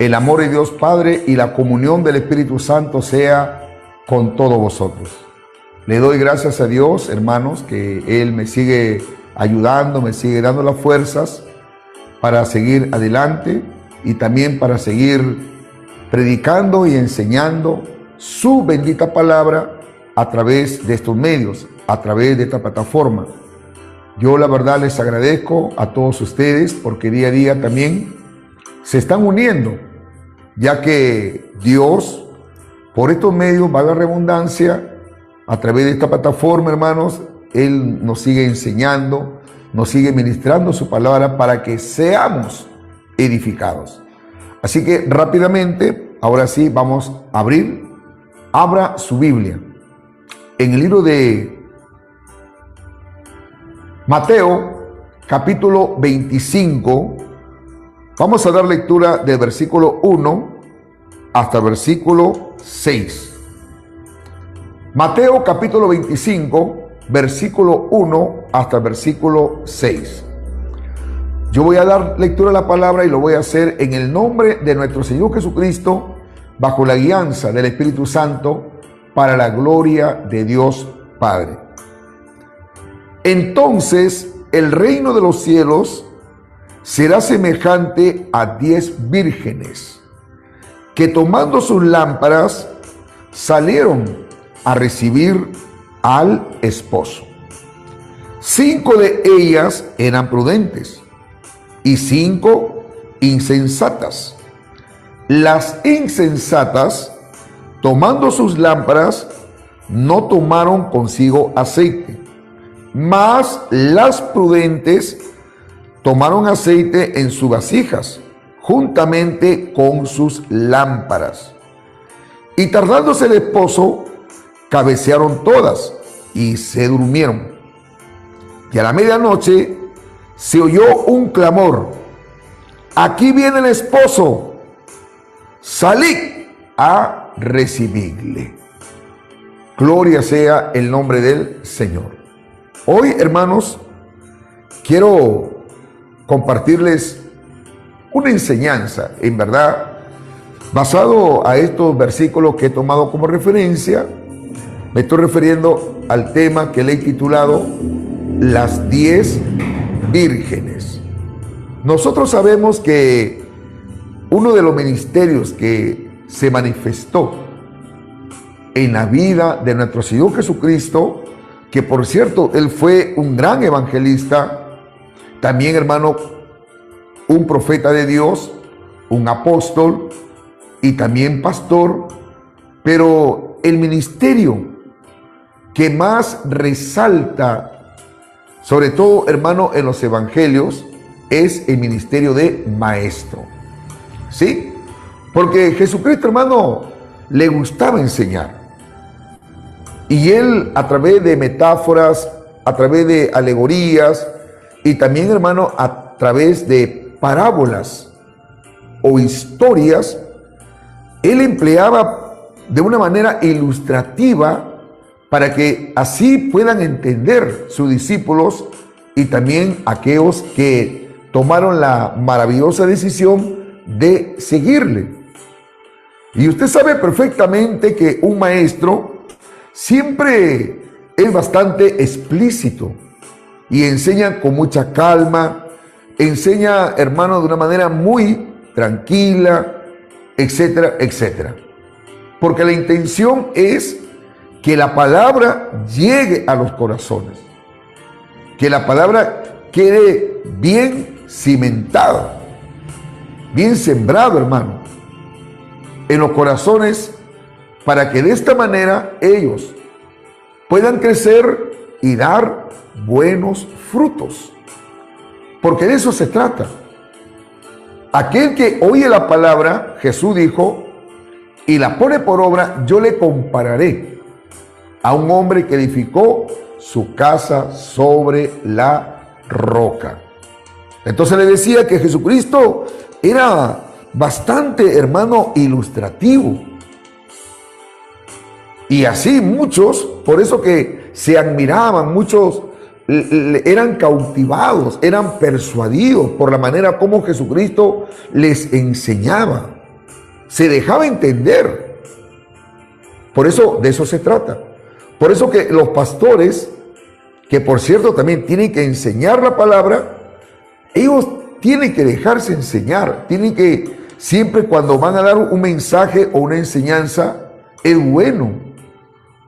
El amor de Dios Padre y la comunión del Espíritu Santo sea con todos vosotros. Le doy gracias a Dios, hermanos, que Él me sigue ayudando, me sigue dando las fuerzas para seguir adelante y también para seguir predicando y enseñando su bendita palabra a través de estos medios, a través de esta plataforma. Yo la verdad les agradezco a todos ustedes porque día a día también se están uniendo, ya que Dios, por estos medios, valga la redundancia, a través de esta plataforma, hermanos, Él nos sigue enseñando, nos sigue ministrando su palabra para que seamos edificados. Así que rápidamente, ahora sí, vamos a abra su Biblia. En el libro de Mateo, capítulo 25, vamos a dar lectura del versículo 1 hasta el versículo 6. Mateo capítulo 25, versículo 1 hasta el versículo 6. Yo voy a dar lectura a la palabra y lo voy a hacer en el nombre de nuestro Señor Jesucristo, bajo la guianza del Espíritu Santo, para la gloria de Dios Padre. Entonces el reino de los cielos será semejante a 10 vírgenes que tomando sus lámparas salieron a recibir al esposo. 5 de ellas eran prudentes y 5 insensatas. Las insensatas, tomando sus lámparas, no tomaron consigo aceite, mas las prudentes tomaron aceite en sus vasijas, juntamente con sus lámparas. Y tardándose el esposo, cabecearon todas y se durmieron. Y a la medianoche se oyó un clamor: aquí viene el esposo, salid a recibirle. Gloria sea el nombre del Señor. Hoy, hermanos, quiero compartirles una enseñanza, en verdad, basado a estos versículos que he tomado como referencia. Me estoy refiriendo al tema que le he titulado Las 10 vírgenes. Nosotros sabemos que uno de los ministerios que se manifestó en la vida de nuestro Señor Jesucristo, que por cierto, Él fue un gran evangelista, también, hermano, un profeta de Dios, un apóstol y también pastor, pero el ministerio que más resalta, sobre todo, hermano, en los evangelios, es el ministerio de maestro. ¿Sí? Porque Jesucristo, hermano, le gustaba enseñar. Y Él, a través de metáforas, a través de alegorías y también, hermano, a través de parábolas o historias, Él empleaba de una manera ilustrativa para que así puedan entender sus discípulos y también aquellos que tomaron la maravillosa decisión de seguirle. Y usted sabe perfectamente que un maestro siempre es bastante explícito y enseña con mucha calma, enseña, hermano, de una manera muy tranquila, etcétera, etcétera. Porque la intención es que la palabra llegue a los corazones, que la palabra quede bien cimentada, bien sembrado, hermano, en los corazones, para que de esta manera ellos puedan crecer y dar buenos frutos. Porque de eso se trata. Aquel que oye la palabra, Jesús dijo, y la pone por obra, yo le compararé a un hombre que edificó su casa sobre la roca. Entonces le decía que Jesucristo era bastante, hermano, ilustrativo. Y así muchos, por eso que se admiraban, muchos eran cautivados, eran persuadidos por la manera como Jesucristo les enseñaba. se dejaba entender. Por eso, de eso se trata. Por eso que los pastores, que por cierto también tienen que enseñar la palabra, ellos tienen que dejarse enseñar, tienen que, siempre cuando van a dar un mensaje o una enseñanza, es bueno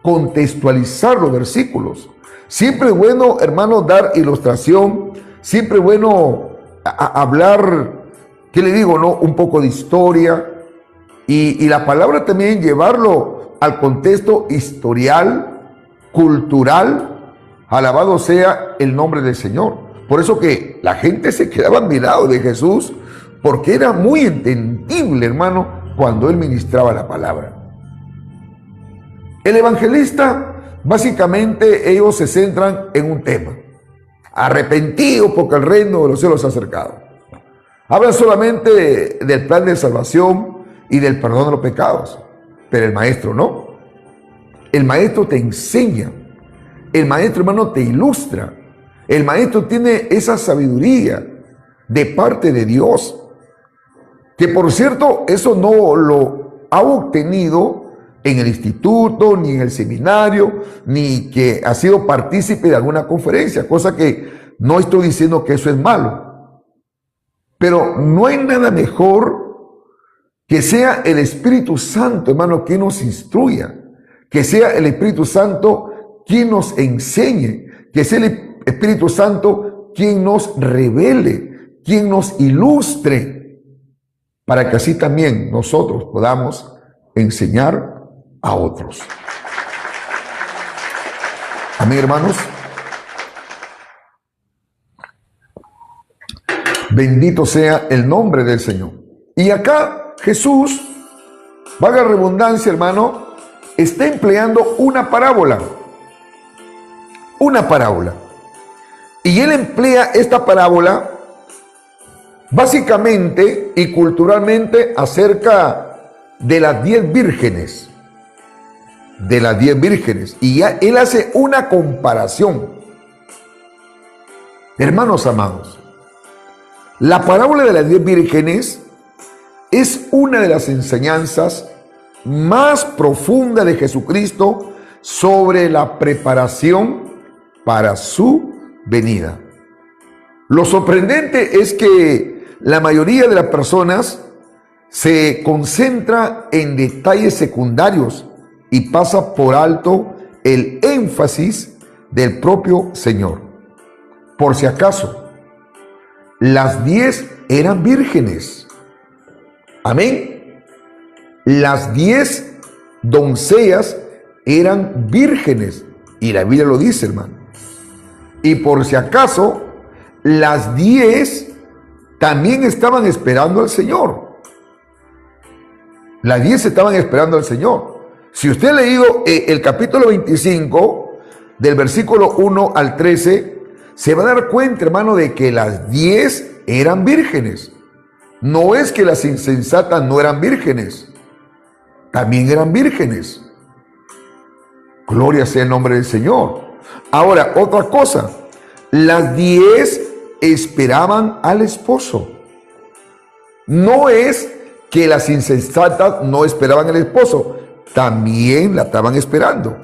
contextualizar los versículos. Siempre es bueno, hermano, dar ilustración, siempre es bueno hablar, ¿qué le digo, no? Un poco de historia y la palabra también llevarlo al contexto historial, cultural. Alabado sea el nombre del Señor. Por eso que la gente se quedaba admirado de Jesús, porque era muy entendible, hermano, cuando él ministraba la palabra. El evangelista, básicamente, ellos se centran en un tema: arrepentidos porque el reino de los cielos se ha acercado. Hablan solamente del plan de salvación y del perdón de los pecados, pero el maestro no. El maestro te enseña. El maestro, hermano, te ilustra. El maestro tiene esa sabiduría de parte de Dios, que por cierto, eso no lo ha obtenido en el instituto, ni en el seminario, ni que ha sido partícipe de alguna conferencia, cosa que no estoy diciendo que eso es malo. Pero no hay nada mejor que sea el Espíritu Santo, hermano, quien nos instruya, que sea el Espíritu Santo quien nos enseñe, que sea el Espíritu Santo quien nos revele, quien nos ilustre, para que así también nosotros podamos enseñar a otros. Amén, hermanos. Bendito sea el nombre del Señor. Y acá Jesús, valga la redundancia, hermano, está empleando una parábola. Una parábola. Y él emplea esta parábola básicamente y culturalmente acerca de las 10 vírgenes. De las 10 vírgenes. Y ya él hace una comparación. Hermanos amados, la parábola de las 10 vírgenes es una de las enseñanzas más profundas de Jesucristo sobre la preparación para su venida. Lo sorprendente es que la mayoría de las personas se concentra en detalles secundarios y pasa por alto el énfasis del propio Señor. Por si acaso, las 10 eran vírgenes. Amén. Las 10 doncellas eran vírgenes. Y la Biblia lo dice, hermano. Y por si acaso, las 10 también estaban esperando al Señor. Las 10 estaban esperando al Señor. Si usted ha leído el capítulo 25, del versículo 1 al 13, se va a dar cuenta, hermano, de que las 10 eran vírgenes. No es que las insensatas no eran vírgenes, también eran vírgenes. Gloria sea el nombre del Señor. Ahora, otra cosa, las 10 esperaban al esposo. No es que las insensatas no esperaban al esposo, también la estaban esperando.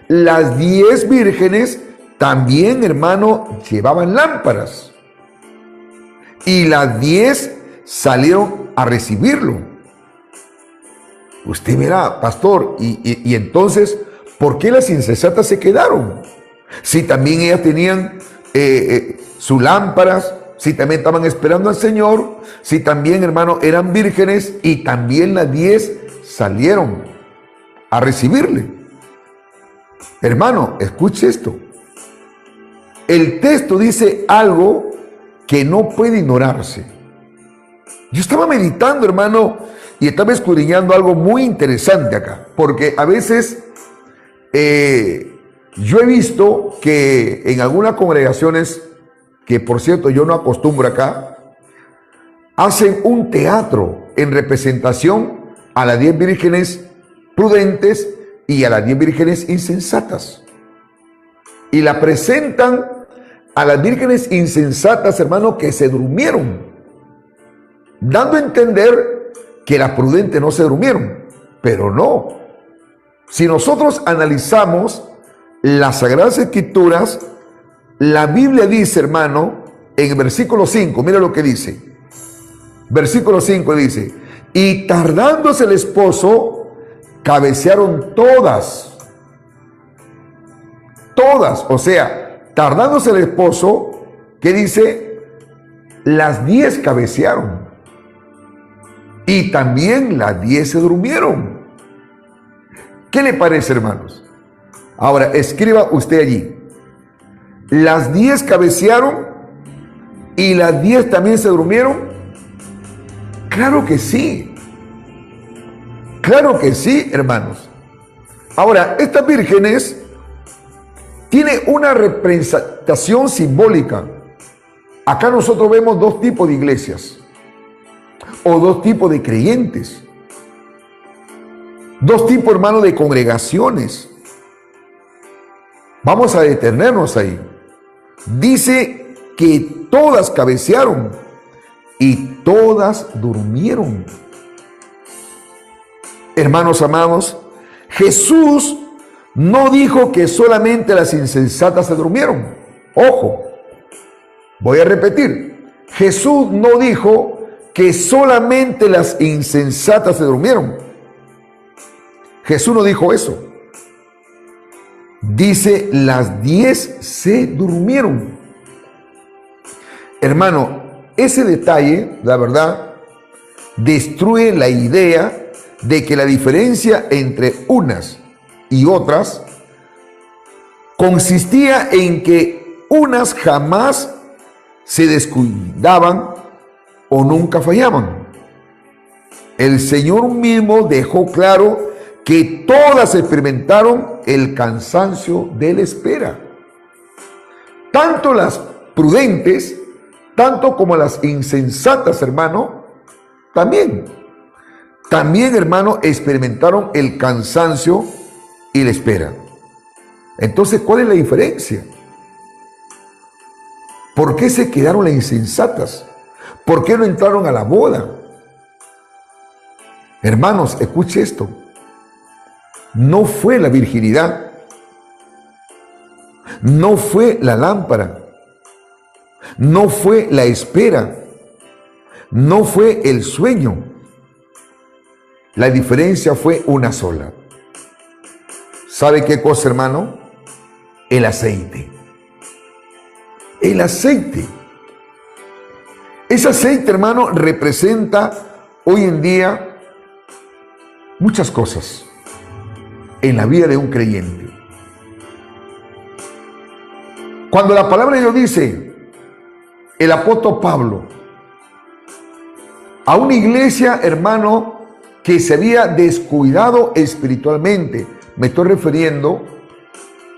Las 10 vírgenes también, hermano, llevaban lámparas. Y las 10 salieron a recibirlo. Usted verá, pastor, y entonces, ¿por qué las insensatas se quedaron? Si también ellas tenían sus lámparas, si también estaban esperando al Señor, si también, hermano, eran vírgenes y también las 10 salieron a recibirle. Hermano, escuche esto. El texto dice algo que no puede ignorarse. Yo estaba meditando, hermano, y estaba escudriñando algo muy interesante acá, porque a veces yo he visto que en algunas congregaciones, que por cierto yo no acostumbro acá, hacen un teatro en representación a las 10 vírgenes prudentes y a las 10 vírgenes insensatas. Y la presentan a las vírgenes insensatas, hermano, que se durmieron, dando a entender que las prudentes no se durmieron, pero no. Si nosotros analizamos las Sagradas Escrituras, la Biblia dice, hermano, en el versículo 5, mira lo que dice. Versículo 5 dice, y tardándose el esposo, cabecearon todas. Todas, o sea, tardándose el esposo, ¿qué dice? Las 10 cabecearon. Y también las 10 se durmieron. ¿Qué le parece, hermanos? Ahora, escriba usted allí. Las 10 cabecearon y las 10 también se durmieron. Claro que sí. Claro que sí, hermanos. Ahora, estas vírgenes tienen una representación simbólica. Acá nosotros vemos dos tipos de iglesias o dos tipos de creyentes. Dos tipos, hermanos, de congregaciones. Vamos a detenernos ahí. Dice que todas cabecearon y todas durmieron. Hermanos amados, Jesús no dijo que solamente las insensatas se durmieron. Ojo, voy a repetir. Jesús no dijo que solamente las insensatas se durmieron. Jesús no dijo eso. Dice, las 10 se durmieron. Hermano, ese detalle, la verdad, destruye la idea de que la diferencia entre unas y otras consistía en que unas jamás se descuidaban o nunca fallaban. El Señor mismo dejó claro que todas experimentaron el cansancio de la espera. Tanto las prudentes, tanto como las insensatas, hermano, también, hermano, experimentaron el cansancio y la espera. Entonces, ¿cuál es la diferencia? ¿Por qué se quedaron las insensatas? ¿Por qué no entraron a la boda? Hermanos, escuche esto. No fue la virginidad, no fue la lámpara, no fue la espera, no fue el sueño. La diferencia fue una sola. ¿Sabe qué cosa, hermano? El aceite. El aceite. Ese aceite, hermano, representa hoy en día muchas cosas en la vida de un creyente. Cuando la palabra de Dios dice, el apóstol Pablo, a una iglesia, hermano, que se había descuidado espiritualmente, me estoy refiriendo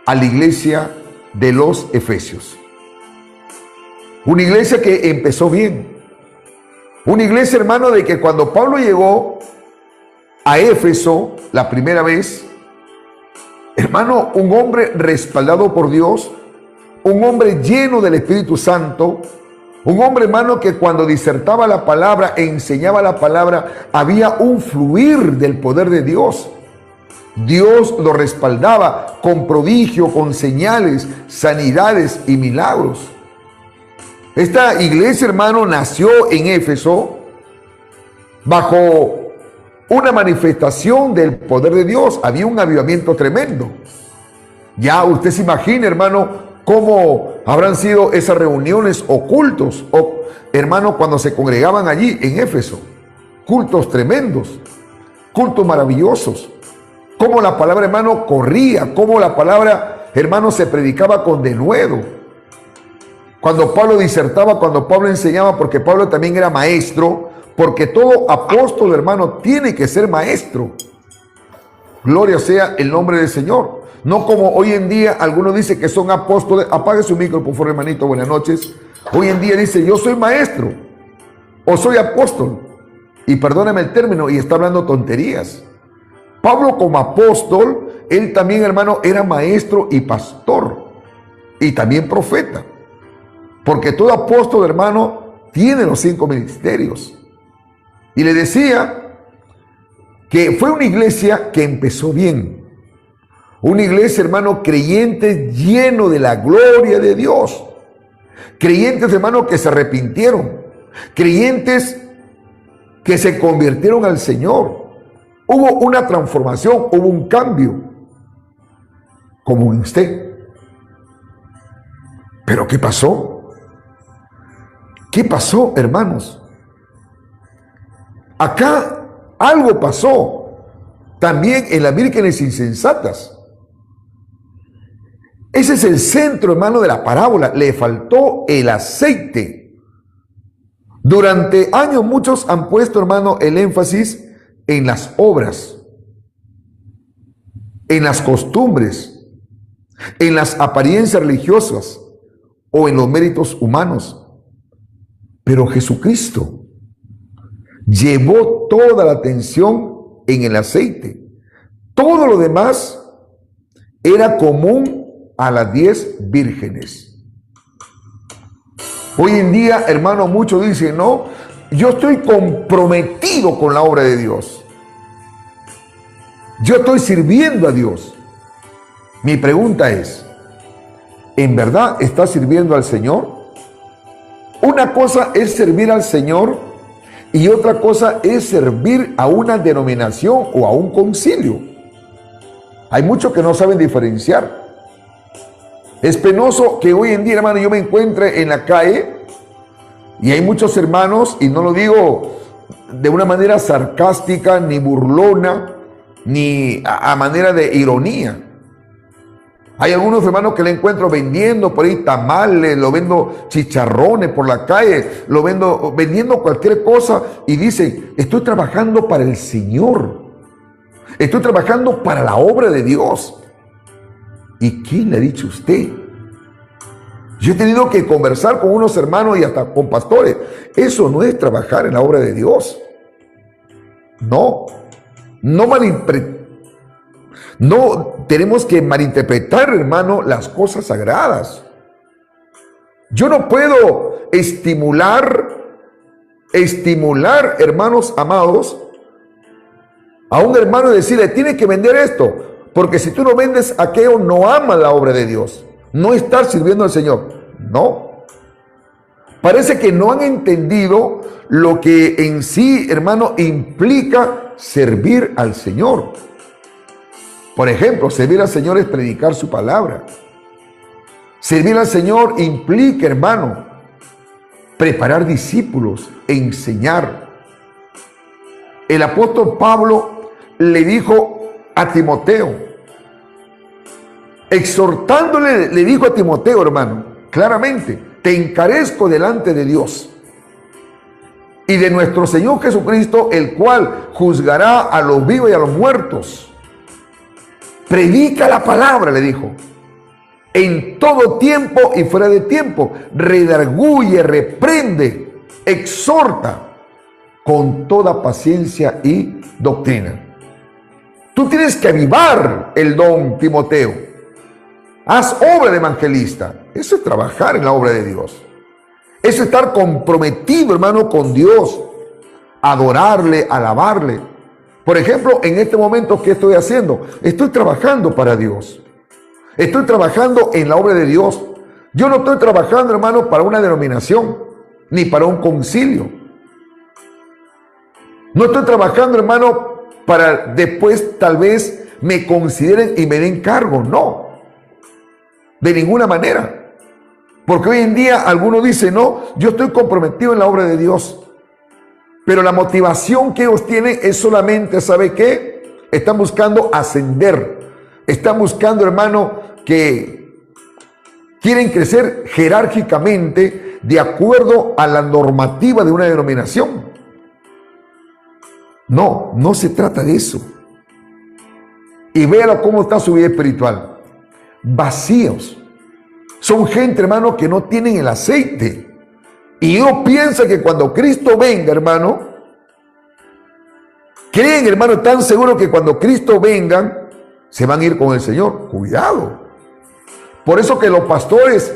a la iglesia de los Efesios. Una iglesia que empezó bien. Una iglesia, hermano, de que cuando Pablo llegó a Éfeso la primera vez, hermano, un hombre respaldado por Dios, un hombre lleno del Espíritu Santo, un hombre, hermano, que cuando disertaba la palabra, enseñaba la palabra, había un fluir del poder de Dios. Dios lo respaldaba con prodigio, con señales, sanidades y milagros. Esta iglesia, hermano, nació en Éfeso bajo una manifestación del poder de Dios. Había un avivamiento tremendo. Ya usted se imagina, hermano, cómo habrán sido esas reuniones o cultos, hermano, cuando se congregaban allí en Éfeso. Cultos tremendos, cultos maravillosos. Cómo la palabra, hermano, corría, cómo la palabra, hermano, se predicaba con denuedo. Cuando Pablo disertaba, cuando Pablo enseñaba, porque Pablo también era maestro, porque todo apóstol, hermano, tiene que ser maestro. Gloria sea el nombre del Señor. No como hoy en día algunos dicen que son apóstoles. Apague su micro, por favor, hermanito. Buenas noches. Hoy en día dice, yo soy maestro o soy apóstol. Y perdóname el término, y está hablando tonterías. Pablo como apóstol, él también, hermano, era maestro y pastor. Y también profeta. Porque todo apóstol, hermano, tiene los 5 ministerios. Y le decía que fue una iglesia que empezó bien. Una iglesia, hermano, creyentes lleno de la gloria de Dios. Creyentes, hermano, que se arrepintieron. Creyentes que se convirtieron al Señor. Hubo una transformación, hubo un cambio. Como en usted. ¿Pero qué pasó? ¿Qué pasó, hermanos? Acá algo pasó. También en las vírgenes insensatas. Ese es el centro, hermano, de la parábola. Le faltó el aceite. Durante años muchos han puesto, hermano, el énfasis en las obras, en las costumbres, en las apariencias religiosas o en los méritos humanos. Pero Jesucristo llevó toda la atención en el aceite. Todo lo demás era común a las 10 vírgenes. Hoy en día, hermano, muchos dicen, no, yo estoy comprometido con la obra de Dios. Yo estoy sirviendo a Dios. Mi pregunta es, ¿en verdad estás sirviendo al Señor? Una cosa es servir al Señor y otra cosa es servir a una denominación o a un concilio. Hay muchos que no saben diferenciar. Es penoso que hoy en día, hermano, yo me encuentre en la calle y hay muchos hermanos, y no lo digo de una manera sarcástica, ni burlona, ni a manera de ironía. Hay algunos hermanos que le encuentro vendiendo por ahí tamales, lo vendo chicharrones por la calle, lo vendo vendiendo cualquier cosa y dicen, estoy trabajando para el Señor, estoy trabajando para la obra de Dios. ¿Y quién le ha dicho a usted? Yo he tenido que conversar con unos hermanos y hasta con pastores. Eso no es trabajar en la obra de Dios. No tenemos que malinterpretar, hermano, las cosas sagradas. Yo no puedo estimular, hermanos amados, a un hermano y decirle, tiene que vender esto. Porque si tú no vendes aquello, no amas la obra de Dios. No estás sirviendo al Señor. No. Parece que no han entendido lo que en sí, hermano, implica servir al Señor. Por ejemplo, servir al Señor es predicar su palabra. Servir al Señor implica, hermano, preparar discípulos, enseñar. El apóstol Pablo le dijo a Timoteo, exhortándole, le dijo a Timoteo, hermano, claramente, te encarezco delante de Dios y de nuestro Señor Jesucristo, el cual juzgará a los vivos y a los muertos. Predica la palabra, le dijo, en todo tiempo y fuera de tiempo, redarguye, reprende, exhorta con toda paciencia y doctrina. Tú tienes que avivar el don, Timoteo. Haz obra de evangelista. Eso es trabajar en la obra de Dios. Eso es estar comprometido, hermano, con Dios. Adorarle, alabarle. Por ejemplo, en este momento, ¿qué estoy haciendo? Estoy trabajando para Dios. Estoy trabajando en la obra de Dios. Yo no estoy trabajando, hermano, para una denominación, ni para un concilio. No estoy trabajando, hermano, para después tal vez me consideren y me den cargo. No, de ninguna manera. Porque hoy en día algunos dicen, no, yo estoy comprometido en la obra de Dios. Pero la motivación que ellos tienen es solamente, ¿sabe qué? Están buscando ascender. Están buscando, hermano, que quieren crecer jerárquicamente de acuerdo a la normativa de una denominación. No, no se trata de eso. Y véalo cómo está su vida espiritual. Vacíos. Son gente, hermano, que no tienen el aceite. Y uno piensa que cuando Cristo venga, hermano, creen, hermano, tan seguro que cuando Cristo venga, se van a ir con el Señor. Cuidado. Por eso que los pastores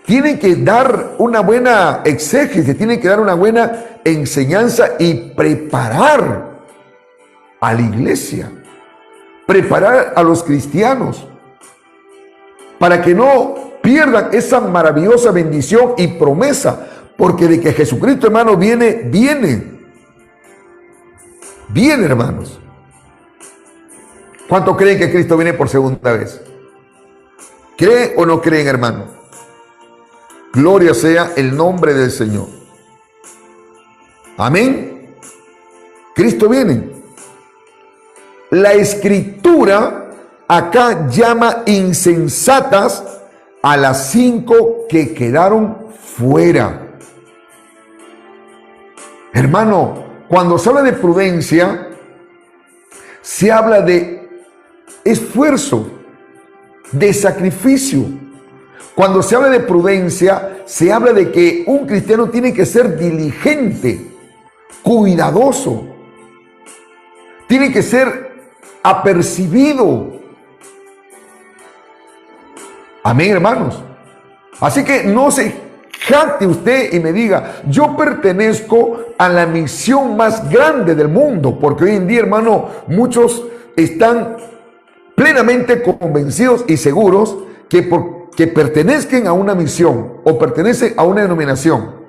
tienen que dar una buena exégesis, tienen que dar una buena enseñanza y preparar a la iglesia, preparar a los cristianos para que no pierdan esa maravillosa bendición y promesa, porque de que Jesucristo, hermano, viene, hermanos. ¿Cuántos creen que Cristo viene por segunda vez? ¿Creen o no creen, hermano? Gloria sea el nombre del Señor. Amén. Cristo viene. La Escritura acá llama insensatas a las 5 que quedaron fuera. Hermano, cuando se habla de prudencia, se habla de esfuerzo, de sacrificio. Cuando se habla de prudencia, se habla de que un cristiano tiene que ser diligente, cuidadoso, tiene que ser apercibido. Amén, hermanos. Así que no se jacte usted y me diga, yo pertenezco a la misión más grande del mundo, porque hoy en día, hermano, muchos están plenamente convencidos y seguros que pertenezcan a una misión o pertenecen a una denominación,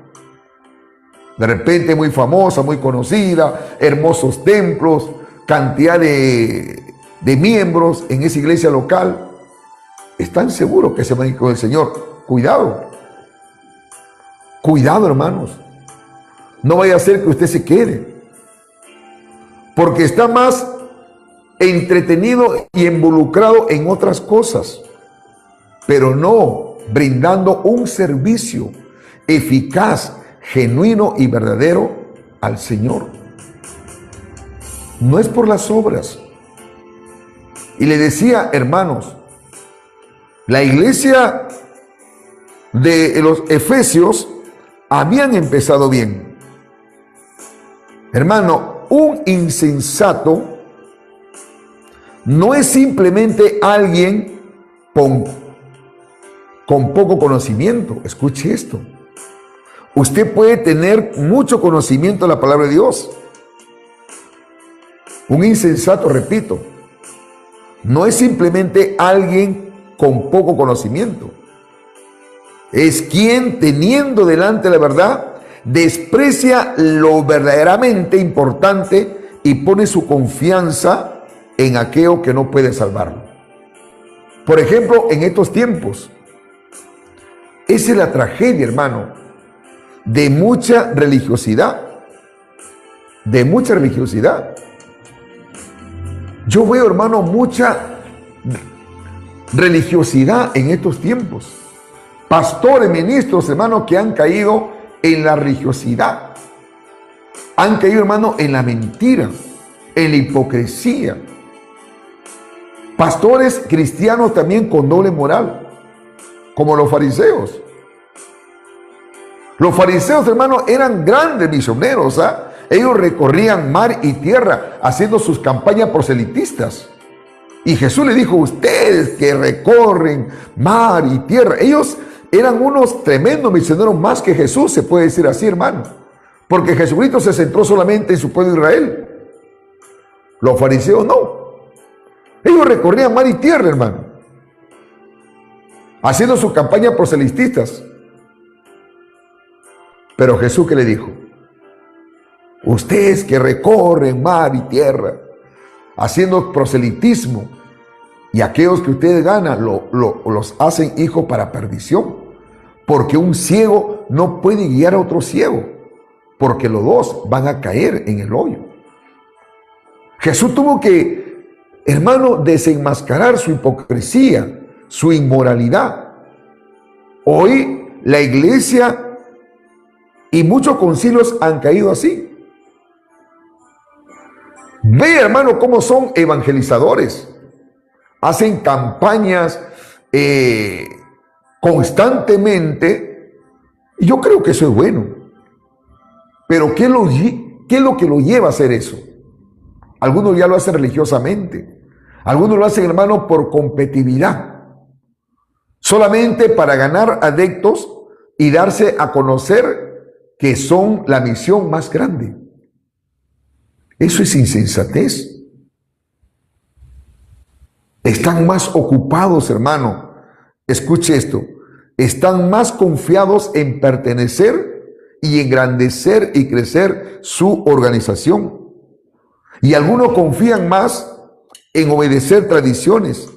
de repente muy famosa, muy conocida, hermosos templos, cantidad de miembros en esa iglesia local, están seguros que se van a ir con el Señor. Cuidado, cuidado, hermanos, no vaya a ser que usted se quede, porque está más entretenido y involucrado en otras cosas, pero no brindando un servicio eficaz, genuino y verdadero al Señor. No es por las obras. Y le decía, hermanos, la iglesia de los Efesios habían empezado bien. Hermano, un insensato no es simplemente alguien con poco conocimiento. Escuche esto. Usted puede tener mucho conocimiento de la palabra de Dios. Un insensato, repito, no es simplemente alguien con poco conocimiento. Es quien, teniendo delante la verdad, desprecia lo verdaderamente importante y pone su confianza en aquello que no puede salvarlo. Por ejemplo, en estos tiempos, esa es la tragedia, hermano, de mucha religiosidad. De mucha religiosidad. Yo veo, hermano, mucha religiosidad en estos tiempos. Pastores, ministros, hermano, que han caído en la religiosidad. Han caído, hermano, en la mentira, en la hipocresía. Pastores cristianos también con doble moral, como los fariseos. Los fariseos, hermano, eran grandes misioneros, ¿ah? Ellos recorrían mar y tierra haciendo sus campañas proselitistas. Y Jesús le dijo, ustedes que recorren mar y tierra. Ellos eran unos tremendos misioneros más que Jesús, se puede decir así, hermano. Porque Jesucristo se centró solamente en su pueblo Israel. Los fariseos no. Ellos recorrían mar y tierra, hermano, haciendo sus campañas proselitistas. Pero Jesús, ¿qué le dijo? Ustedes que recorren mar y tierra, haciendo proselitismo, y aquellos que ustedes ganan, los hacen hijos para perdición. Porque un ciego no puede guiar a otro ciego, porque los dos van a caer en el hoyo. Jesús tuvo que, hermano, desenmascarar su hipocresía, su inmoralidad. Hoy la iglesia y muchos concilios han caído así. Ve, hermano, cómo son evangelizadores. Hacen campañas constantemente. Y yo creo que eso es bueno. Pero ¿qué es lo que lo lleva a hacer eso? Algunos ya lo hacen religiosamente. Algunos lo hacen, hermano, por competitividad. Solamente para ganar adeptos y darse a conocer que son la misión más grande. Eso es insensatez. Están más ocupados, hermano. Escuche esto. Están más confiados en pertenecer y engrandecer y crecer su organización. Y algunos confían más en obedecer tradiciones.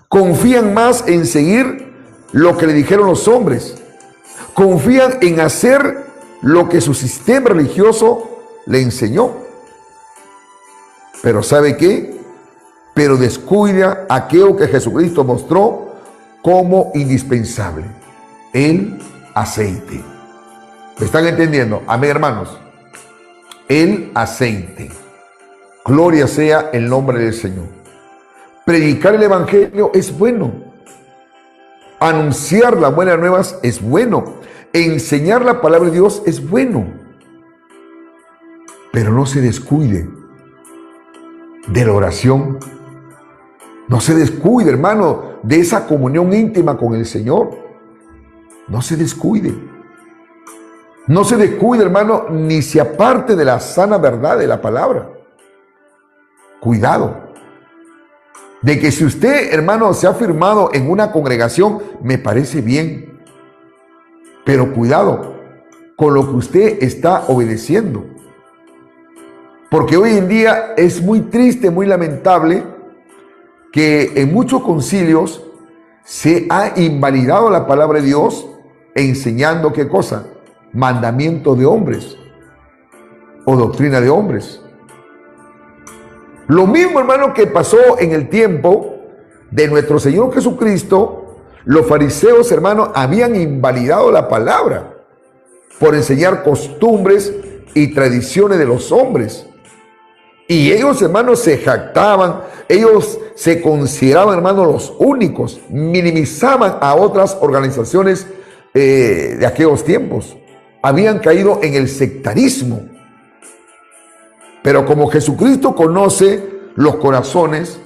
Confían más en seguir lo que le dijeron los hombres. Confían en hacer lo que su sistema religioso le enseñó. Pero ¿sabe qué? Pero descuida aquello que Jesucristo mostró como indispensable: el aceite. ¿Me están entendiendo? Amén, hermanos. El aceite. Gloria sea el nombre del Señor. Predicar el evangelio es bueno. Anunciar las buenas nuevas es bueno. Enseñar la palabra de Dios es bueno. Pero no se descuide de la oración. No se descuide, hermano, de esa comunión íntima con el Señor. No se descuide. No se descuide, hermano, ni se aparte de la sana verdad de la palabra. Cuidado. De que si usted, hermano, se ha firmado en una congregación, me parece bien. Pero cuidado con lo que usted está obedeciendo. Porque hoy en día es muy triste, muy lamentable que en muchos concilios se ha invalidado la palabra de Dios enseñando ¿qué cosa? Mandamiento de hombres o doctrina de hombres. Lo mismo, hermano, que pasó en el tiempo de nuestro Señor Jesucristo. Los fariseos, hermano, habían invalidado la palabra por enseñar costumbres y tradiciones de los hombres. Y ellos, hermanos, se jactaban, ellos se consideraban, hermanos, los únicos, minimizaban a otras organizaciones de aquellos tiempos. Habían caído en el sectarismo. Pero como Jesucristo conoce los corazones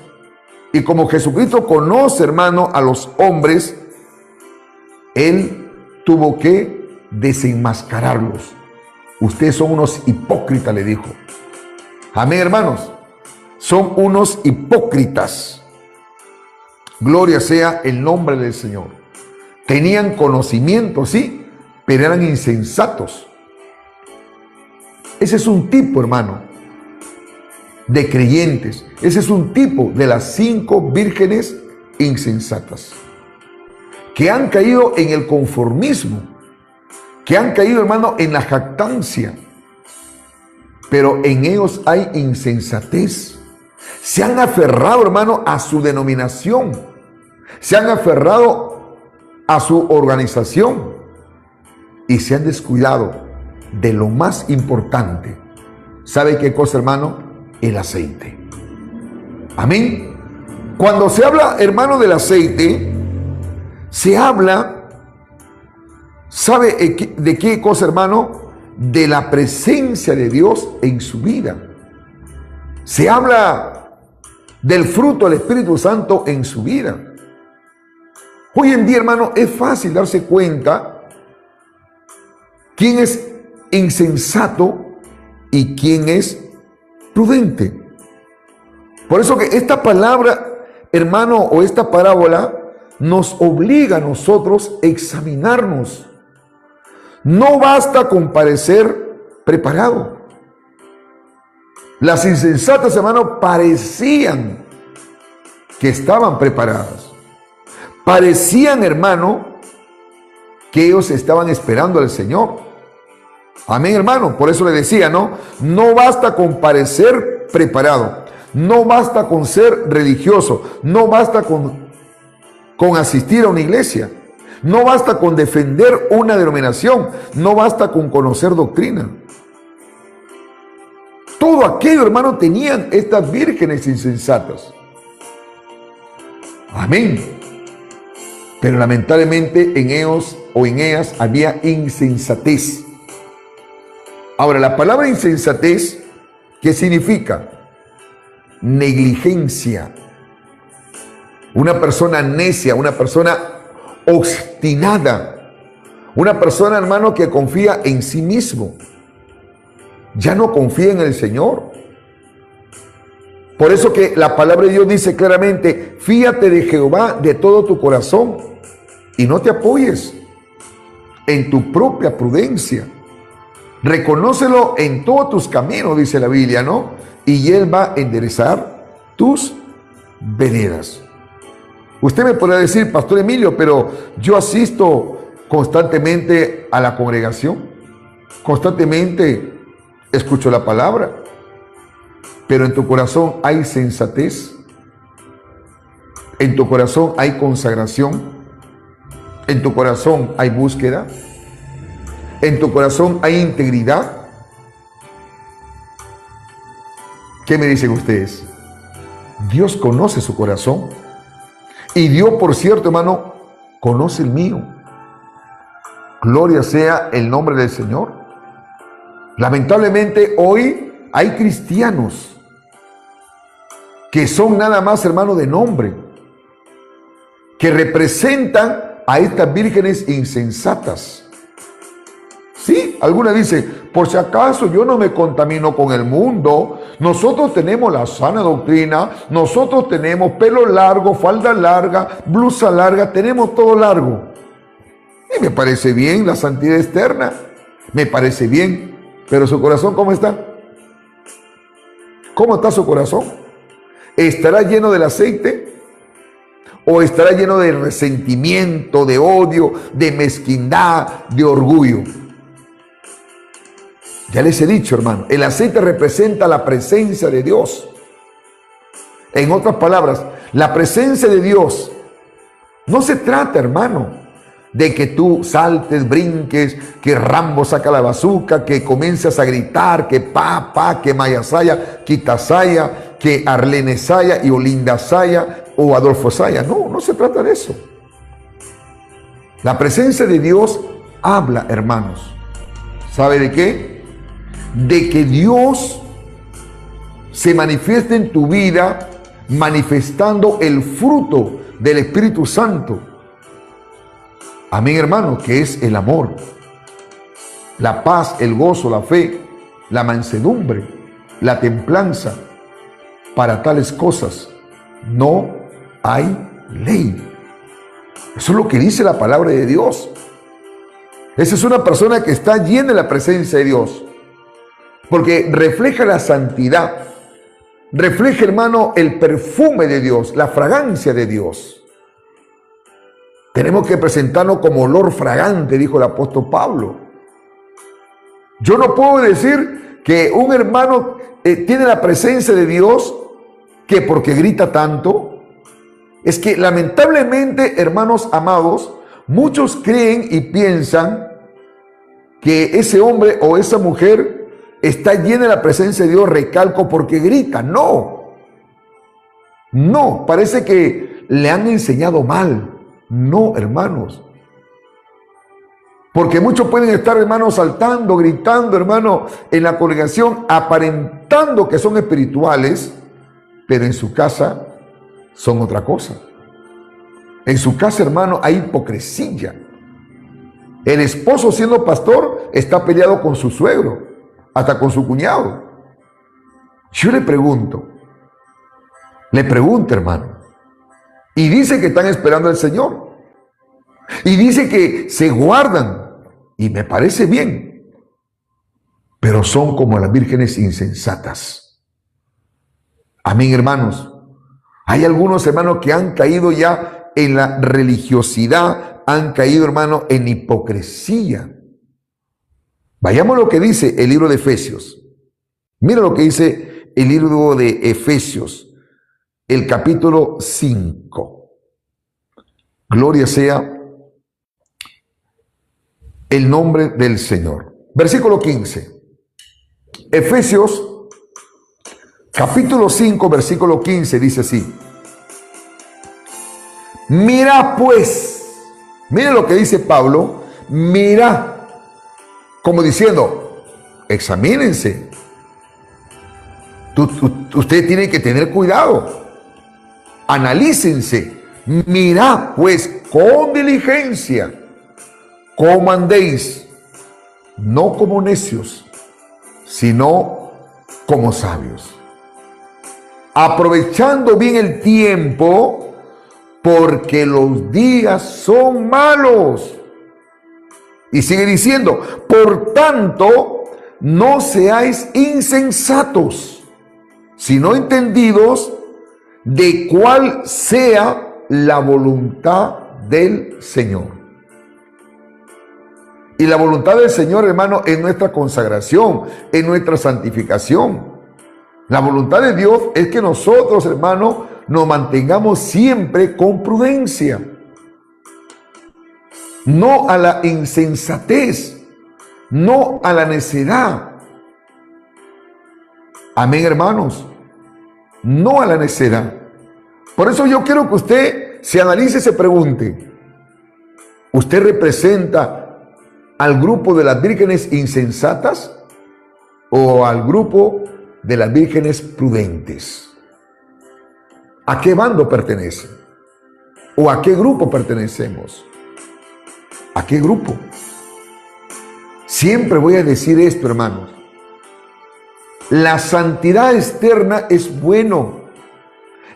y como Jesucristo conoce, hermano, a los hombres, Él tuvo que desenmascararlos. Ustedes son unos hipócritas, le dijo. Amén, hermanos. Son unos hipócritas. Gloria sea el nombre del Señor. Tenían conocimiento, sí, pero eran insensatos. Ese es un tipo, hermano, de creyentes. Ese es un tipo de las 5 vírgenes insensatas que han caído en el conformismo, que han caído, hermano, en la jactancia. Pero en ellos hay insensatez. Se han aferrado, hermano, a su denominación. Se han aferrado a su organización. Y se han descuidado de lo más importante. ¿Sabe qué cosa, hermano? El aceite. Amén. Cuando se habla, hermano, del aceite, se habla, ¿sabe de qué cosa, hermano? De la presencia de Dios en su vida. Se habla del fruto del Espíritu Santo en su vida. Hoy en día, hermano, es fácil darse cuenta quién es insensato y quién es prudente. Por eso que esta palabra, hermano, o esta parábola nos obliga a nosotros a examinarnos. No basta con parecer preparado. Las insensatas, hermano, parecían que estaban preparadas. Parecían, hermano, que ellos estaban esperando al Señor. Amén, hermano. Por eso le decía, no basta con parecer preparado. No basta con ser religioso. No basta con asistir a una iglesia. No basta con defender una denominación. No basta con conocer doctrina. Todo aquello, hermano, tenían estas vírgenes insensatas. Amén. Pero lamentablemente en ellos o en ellas había insensatez. Ahora, la palabra insensatez, ¿qué significa? Negligencia. Una persona necia, una persona obstinada, una persona, hermano, que confía en sí mismo. Ya no confía en el Señor. Por eso que la palabra de Dios dice claramente, fíate de Jehová de todo tu corazón y no te apoyes en tu propia prudencia. Reconócelo en todos tus caminos, dice la Biblia, ¿no? Y Él va a enderezar tus veredas. Usted me podrá decir, Pastor Emilio, pero yo asisto constantemente a la congregación, constantemente escucho la palabra, pero en tu corazón hay sensatez, en tu corazón hay consagración, en tu corazón hay búsqueda, en tu corazón hay integridad. ¿Qué me dicen ustedes? Dios conoce su corazón y Dios, por cierto, hermano, conoce el mío. Gloria sea el nombre del Señor. Lamentablemente hoy hay cristianos que son nada más, hermano, de nombre, que representan a estas vírgenes insensatas. Sí, alguna dice, por si acaso yo no me contamino con el mundo, nosotros tenemos la sana doctrina, nosotros tenemos pelo largo, falda larga, blusa larga, tenemos todo largo. Y me parece bien la santidad externa, me parece bien, pero su corazón, ¿cómo está? ¿Cómo está su corazón? ¿Estará lleno del aceite? ¿O estará lleno de resentimiento, de odio, de mezquindad, de orgullo? Ya les he dicho, hermano, el aceite representa la presencia de Dios. En otras palabras, la presencia de Dios no se trata, hermano, de que tú saltes, brinques, que Rambo saca la bazuca, que comiences a gritar, que pa, que Mayasaya, Quitasaya, que Arlene Saya y Olinda Saya o Adolfo Saya. No, no se trata de eso. La presencia de Dios habla, hermanos. ¿Sabe de qué? De que Dios se manifieste en tu vida manifestando el fruto del Espíritu Santo. Amén, hermano, que es el amor, la paz, el gozo, la fe, la mansedumbre, la templanza. Para tales cosas no hay ley. Eso es lo que dice la palabra de Dios. Esa es una persona que está llena de la presencia de Dios, porque refleja la santidad, refleja, hermano, el perfume de Dios, la fragancia de Dios. Tenemos que presentarnos como olor fragante, dijo el apóstol Pablo. Yo no puedo decir que un hermano tiene la presencia de Dios que porque grita tanto. Es que lamentablemente, hermanos amados, muchos creen y piensan que ese hombre o esa mujer está llena de la presencia de Dios, recalco, porque grita. No, no, parece que le han enseñado mal. No, hermanos. Porque muchos pueden estar, hermanos, saltando, gritando, hermano, en la congregación, aparentando que son espirituales, pero en su casa son otra cosa. En su casa, hermano, hay hipocresía. El esposo, siendo pastor, está peleado con su suegro, hasta con su cuñado. Yo le pregunto, hermano, y dice que están esperando al Señor. Y dice que se guardan. Y me parece bien. Pero son como las vírgenes insensatas. Amén, hermanos. Hay algunos hermanos que han caído ya en la religiosidad. Han caído, hermano, en hipocresía. Vayamos a lo que dice el libro de Efesios. Mira lo que dice el libro de Efesios. El capítulo 5. Gloria sea el nombre del Señor. Versículo 15. Efesios, capítulo 5, versículo 15, dice así. Mira pues, mira lo que dice Pablo, mira, como diciendo, examínense. Ustedes tienen que tener cuidado. Analícense, mirad pues con diligencia cómo andéis, no como necios, sino como sabios. aprovechando bien el tiempo, porque los días son malos. Y sigue diciendo, por tanto, no seáis insensatos, sino entendidos de cuál sea la voluntad del Señor. Y la voluntad del Señor, hermano, es nuestra consagración, es nuestra santificación. La voluntad de Dios es que nosotros, hermano, nos mantengamos siempre con prudencia. No a la insensatez, no a la necedad. Amén, hermanos. No a la necedad. Por eso yo quiero que usted se analice y se pregunte, ¿usted representa al grupo de las vírgenes insensatas o al grupo de las vírgenes prudentes? ¿A qué bando pertenece? ¿O a qué grupo pertenecemos? ¿A qué grupo? Siempre voy a decir esto, hermanos. La santidad externa es bueno.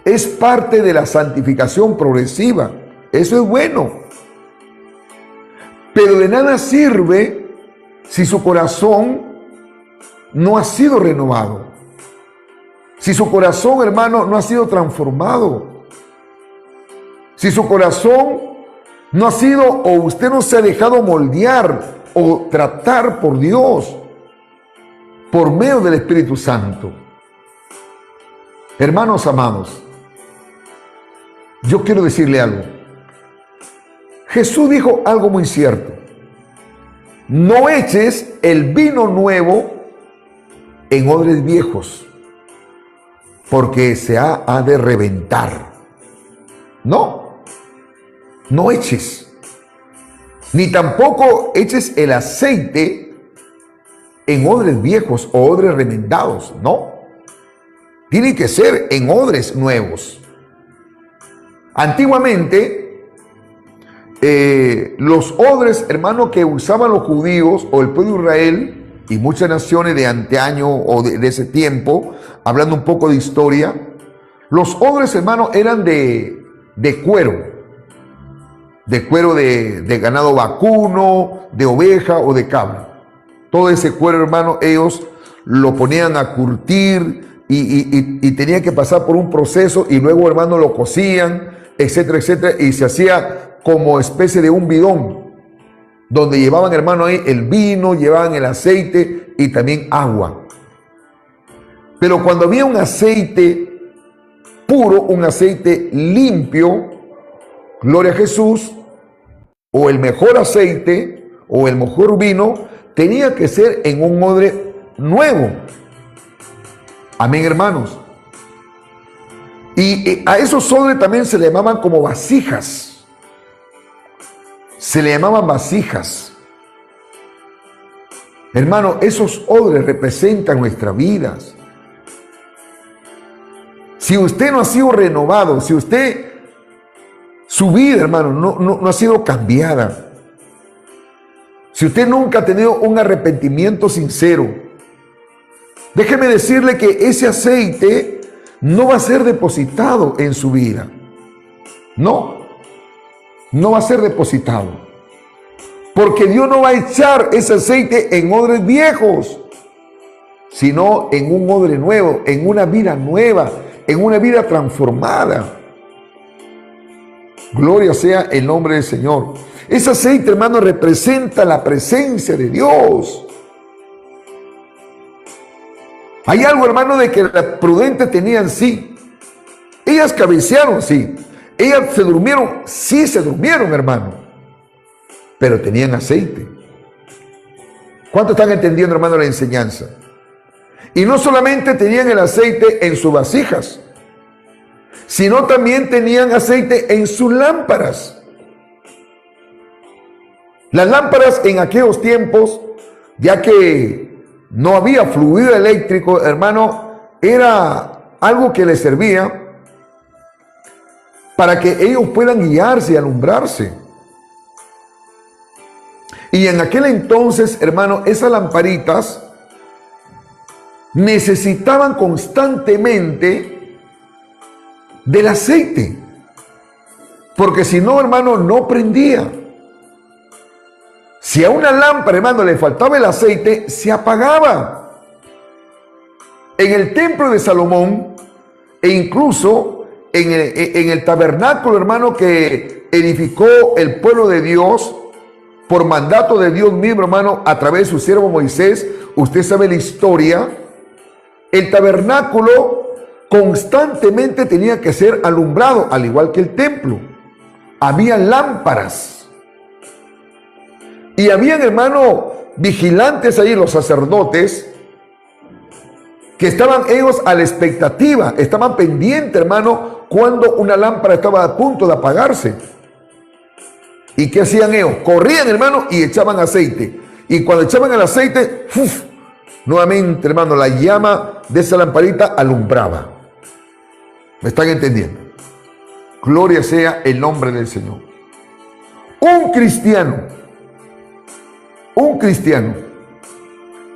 Es parte de la santificación progresiva. Eso es bueno. Pero de nada sirve si su corazón no ha sido renovado. Si su corazón, hermano, no ha sido transformado. Si su corazón no ha sido, o usted no se ha dejado moldear o tratar por Dios, por medio del Espíritu Santo. Hermanos amados, yo quiero decirle algo. Jesús dijo algo muy cierto. No eches el vino nuevo en odres viejos, porque se ha de reventar. No eches. Ni tampoco eches el aceite en odres viejos o odres remendados. No. Tiene que ser en odres nuevos. Antiguamente, los odres, hermano, que usaban los judíos o el pueblo de Israel y muchas naciones de anteaño o de ese tiempo, hablando un poco de historia, los odres, hermano, eran de cuero de ganado vacuno, de oveja o de cabra. Todo ese cuero, hermano, ellos lo ponían a curtir y tenía que pasar por un proceso y luego, hermano, lo cocían, etcétera, etcétera, y se hacía como especie de un bidón, donde llevaban, hermano, ahí el vino, llevaban el aceite y también agua. Pero cuando había un aceite puro, un aceite limpio, gloria a Jesús, o el mejor aceite, o el mejor vino, tenía que ser en un odre nuevo. Amén, hermanos. Y a esos odres también se le llamaban como vasijas. Se le llamaban vasijas. Hermano, esos odres representan nuestras vidas. Si usted no ha sido renovado, si su vida, hermano, no ha sido cambiada, si usted nunca ha tenido un arrepentimiento sincero, déjeme decirle que ese aceite no va a ser depositado en su vida. No va a ser depositado. Porque Dios no va a echar ese aceite en odres viejos, sino en un odre nuevo, en una vida nueva, en una vida transformada. Gloria sea el nombre del Señor. Ese aceite, hermano, representa la presencia de Dios. Hay algo, hermano, de que las prudentes tenían, sí. Ellas cabecearon, sí. Ellas se durmieron, sí se durmieron, hermano. Pero tenían aceite. ¿Cuántos están entendiendo, hermano, la enseñanza? Y no solamente tenían el aceite en sus vasijas, sino también tenían aceite en sus lámparas. Las lámparas en aquellos tiempos, ya que no había fluido eléctrico, hermano, era algo que les servía para que ellos puedan guiarse y alumbrarse. Y en aquel entonces, hermano, esas lamparitas necesitaban constantemente del aceite. Porque si no, hermano, no prendía. Si a una lámpara, hermano, le faltaba el aceite, se apagaba. En el templo de Salomón, e incluso en el tabernáculo, hermano, que edificó el pueblo de Dios, por mandato de Dios mismo, hermano, a través de su siervo Moisés, usted sabe la historia, el tabernáculo constantemente tenía que ser alumbrado, al igual que el templo. Había lámparas. Y habían, hermano, vigilantes ahí, los sacerdotes, que estaban ellos a la expectativa, estaban pendientes, hermano, cuando una lámpara estaba a punto de apagarse. ¿Y qué hacían ellos? Corrían, hermano, y echaban aceite. Y cuando echaban el aceite, ¡uf!, nuevamente, hermano, la llama de esa lamparita alumbraba. ¿Me están entendiendo? Gloria sea el nombre del Señor. Un cristiano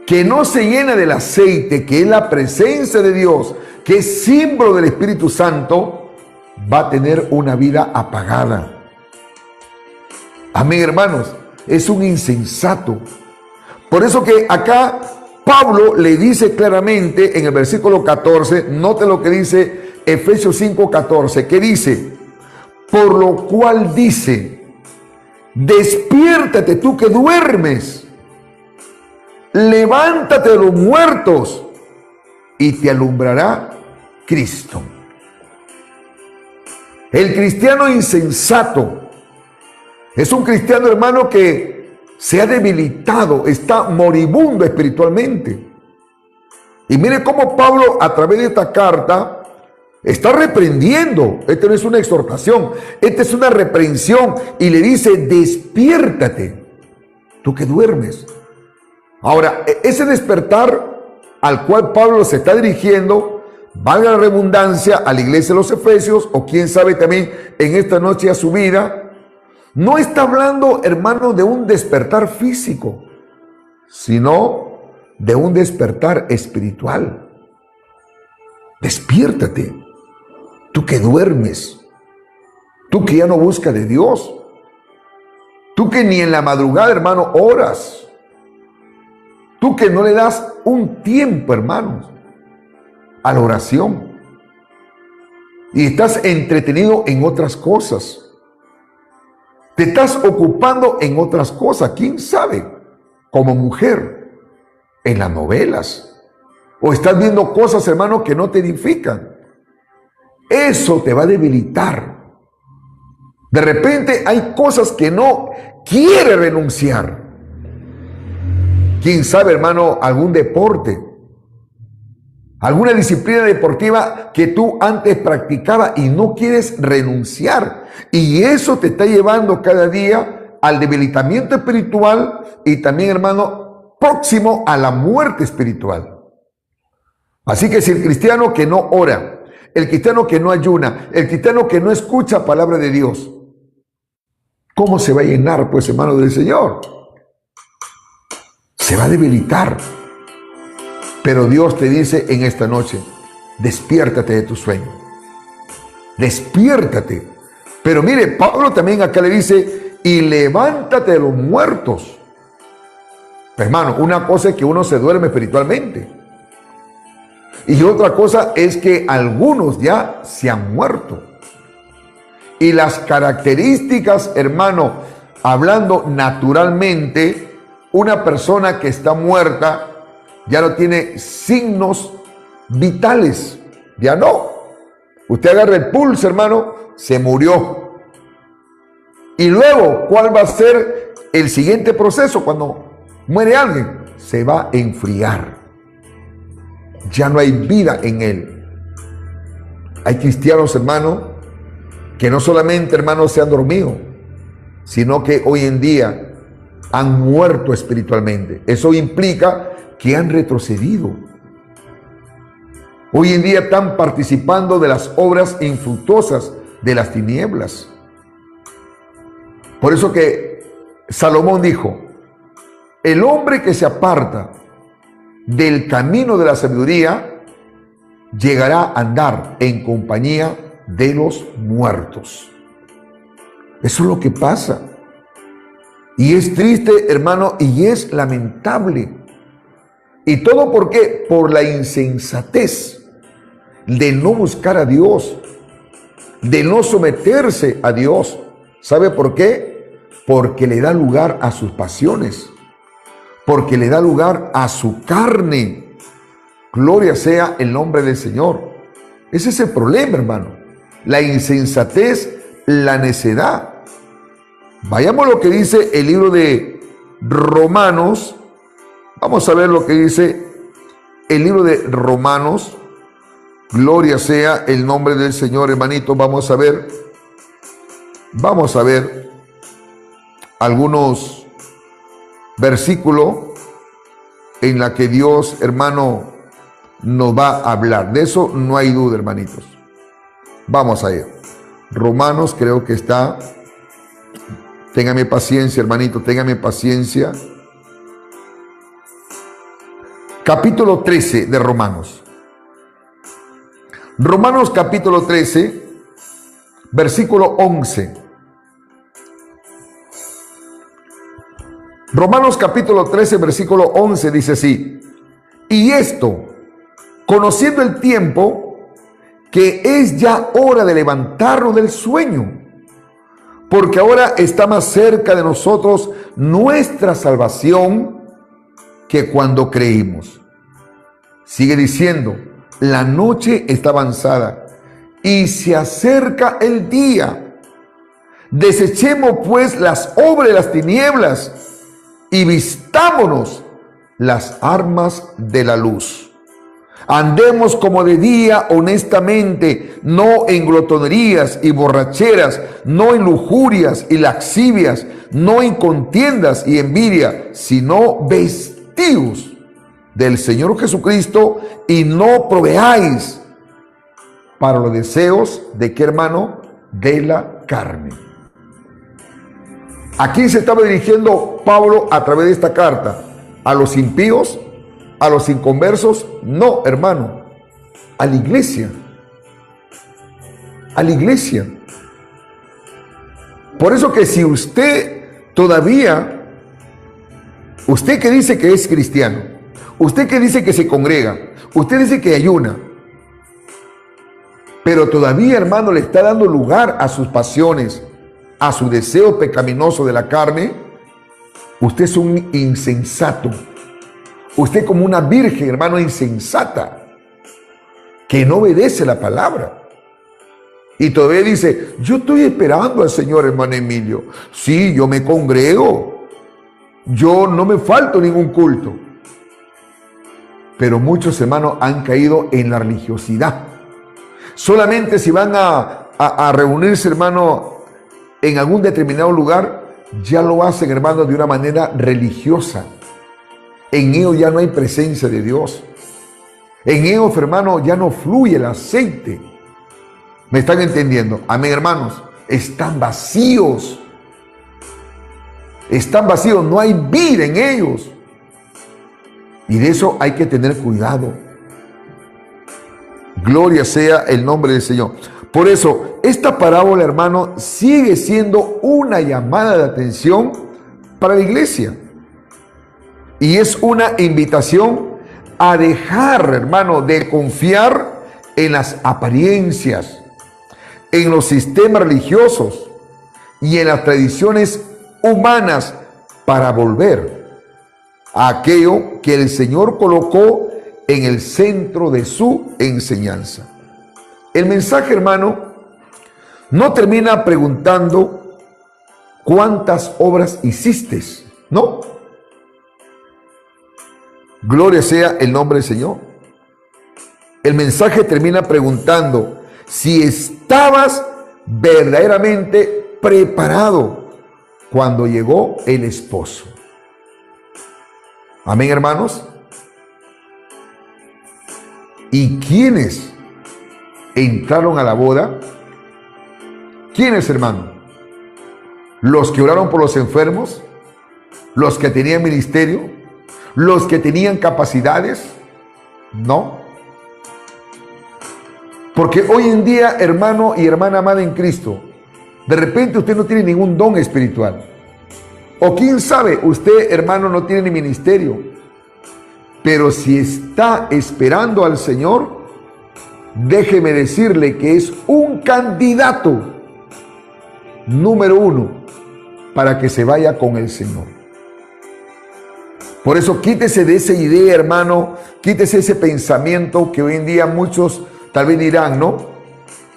que no se llena del aceite, que es la presencia de Dios, que es símbolo del Espíritu Santo, va a tener una vida apagada. Amén, hermanos. Es un insensato. Por eso que acá Pablo le dice claramente en el versículo 14, note lo que dice Efesios 5:14, que dice: por lo cual dice, despiértate tú que duermes, levántate de los muertos y te alumbrará Cristo. El cristiano insensato es un cristiano, hermano, que se ha debilitado, está moribundo espiritualmente. Y mire cómo Pablo, a través de esta carta, está reprendiendo. Esta no es una exhortación, esta es una reprensión. Y le dice: despiértate, tú que duermes. Ahora, ese despertar al cual Pablo se está dirigiendo, valga la redundancia, a la iglesia de los Efesios, o quién sabe también en esta noche a su vida, no está hablando, hermano, de un despertar físico, sino de un despertar espiritual. Despiértate, tú que duermes, tú que ya no buscas de Dios, tú que ni en la madrugada, hermano, oras, tú que no le das un tiempo, hermanos, a la oración y estás entretenido en otras cosas. Te estás ocupando en otras cosas, quién sabe, como mujer, en las novelas, o estás viendo cosas, hermano, que no te edifican. Eso te va a debilitar. De repente hay cosas que no quiere renunciar. Quién sabe, hermano, algún deporte, alguna disciplina deportiva que tú antes practicabas y no quieres renunciar. Y eso te está llevando cada día al debilitamiento espiritual y también, hermano, próximo a la muerte espiritual. Así que si el cristiano que no ora, el cristiano que no ayuna, el cristiano que no escucha palabra de Dios, ¿cómo se va a llenar, pues, hermano, del Señor? Se va a debilitar. Pero Dios te dice en esta noche: despiértate de tu sueño. Despiértate. Pero mire, Pablo también acá le dice: y levántate de los muertos. Hermano, una cosa es que uno se duerme espiritualmente. Y otra cosa es que algunos ya se han muerto. Y las características, hermano, hablando naturalmente, una persona que está muerta ya no tiene signos vitales. Ya no. Usted agarra el pulso, hermano, se murió. Y luego, ¿cuál va a ser el siguiente proceso cuando muere alguien? Se va a enfriar. Ya no hay vida en él. Hay cristianos, hermano, que no solamente, hermano, se han dormido, sino que hoy en día han muerto espiritualmente. Eso implica que han retrocedido. Hoy en día están participando de las obras infructuosas de las tinieblas. Por eso que Salomón dijo: el hombre que se aparta del camino de la sabiduría llegará a andar en compañía de los muertos. Eso es lo que pasa. Y es triste, hermano, y es lamentable. ¿Y todo por qué? Por la insensatez de no buscar a Dios, de no someterse a Dios. ¿Sabe por qué? Porque le da lugar a sus pasiones, porque le da lugar a su carne. Gloria sea el nombre del Señor. Ese es el problema, hermano. La insensatez, la necedad. Vayamos a lo que dice el libro de Romanos. Vamos a ver lo que dice el libro de Romanos. Gloria sea el nombre del Señor, hermanito. Vamos a ver algunos versículos en la que Dios, hermano, nos va a hablar. De eso no hay duda, hermanitos. Vamos a ir. Romanos creo que está. Téngame paciencia, hermanito, téngame paciencia. Capítulo 13 de Romanos. Romanos capítulo 13, versículo 11. Romanos capítulo 13, versículo 11 dice así: y esto, conociendo el tiempo, que es ya hora de levantarnos del sueño, porque ahora está más cerca de nosotros nuestra salvación que cuando creímos. Sigue diciendo: la noche está avanzada y se acerca el día. Desechemos pues las obras de las tinieblas y vistámonos las armas de la luz. Andemos como de día honestamente, no en glotonerías y borracheras, no en lujurias y lascivias, no en contiendas y envidia, sino vestidos del Señor Jesucristo y no proveáis para los deseos de qué, hermano, de la carne. ¿A quién se estaba dirigiendo Pablo a través de esta carta? ¿A los impíos? ¿A los inconversos? No, hermano, a la iglesia. A la iglesia. Por eso que si usted todavía, usted que dice que es cristiano, usted que dice que se congrega, usted dice que ayuna, pero todavía, hermano, le está dando lugar a sus pasiones, a su deseo pecaminoso de la carne, usted es un insensato. Usted como una virgen, hermano, insensata, que no obedece la palabra. Y todavía dice: yo estoy esperando al Señor, hermano Emilio. Sí, yo me congrego. Yo no me falto ningún culto. Pero muchos, hermanos, han caído en la religiosidad. Solamente si van a reunirse, hermano, en algún determinado lugar, ya lo hacen, hermano, de una manera religiosa. En ellos ya no hay presencia de Dios. En ellos, hermano, ya no fluye el aceite. ¿Me están entendiendo? Amén, hermanos. Están vacíos. Están vacíos. No hay vida en ellos. Y de eso hay que tener cuidado. Gloria sea el nombre del Señor. Por eso, esta parábola, hermano, sigue siendo una llamada de atención para la iglesia. Y es una invitación a dejar, hermano, de confiar en las apariencias, en los sistemas religiosos y en las tradiciones humanas para volver a aquello que el Señor colocó en el centro de su enseñanza. El mensaje, hermano, no termina preguntando cuántas obras hiciste, ¿no? Gloria sea el nombre del Señor. El mensaje termina preguntando si estabas verdaderamente preparado cuando llegó el esposo. Amén, hermanos. ¿Y quiénes entraron a la boda? ¿Quiénes, hermano? ¿Los que oraron por los enfermos? ¿Los que tenían ministerio? ¿Los que tenían capacidades? No. Porque hoy en día, hermano y hermana amada en Cristo, de repente usted no tiene ningún don espiritual. O quién sabe, usted, hermano, no tiene ni ministerio. Pero si está esperando al Señor, déjeme decirle que es un candidato número uno para que se vaya con el Señor. Por eso quítese de esa idea, hermano, quítese ese pensamiento que hoy en día muchos tal vez dirán, ¿no?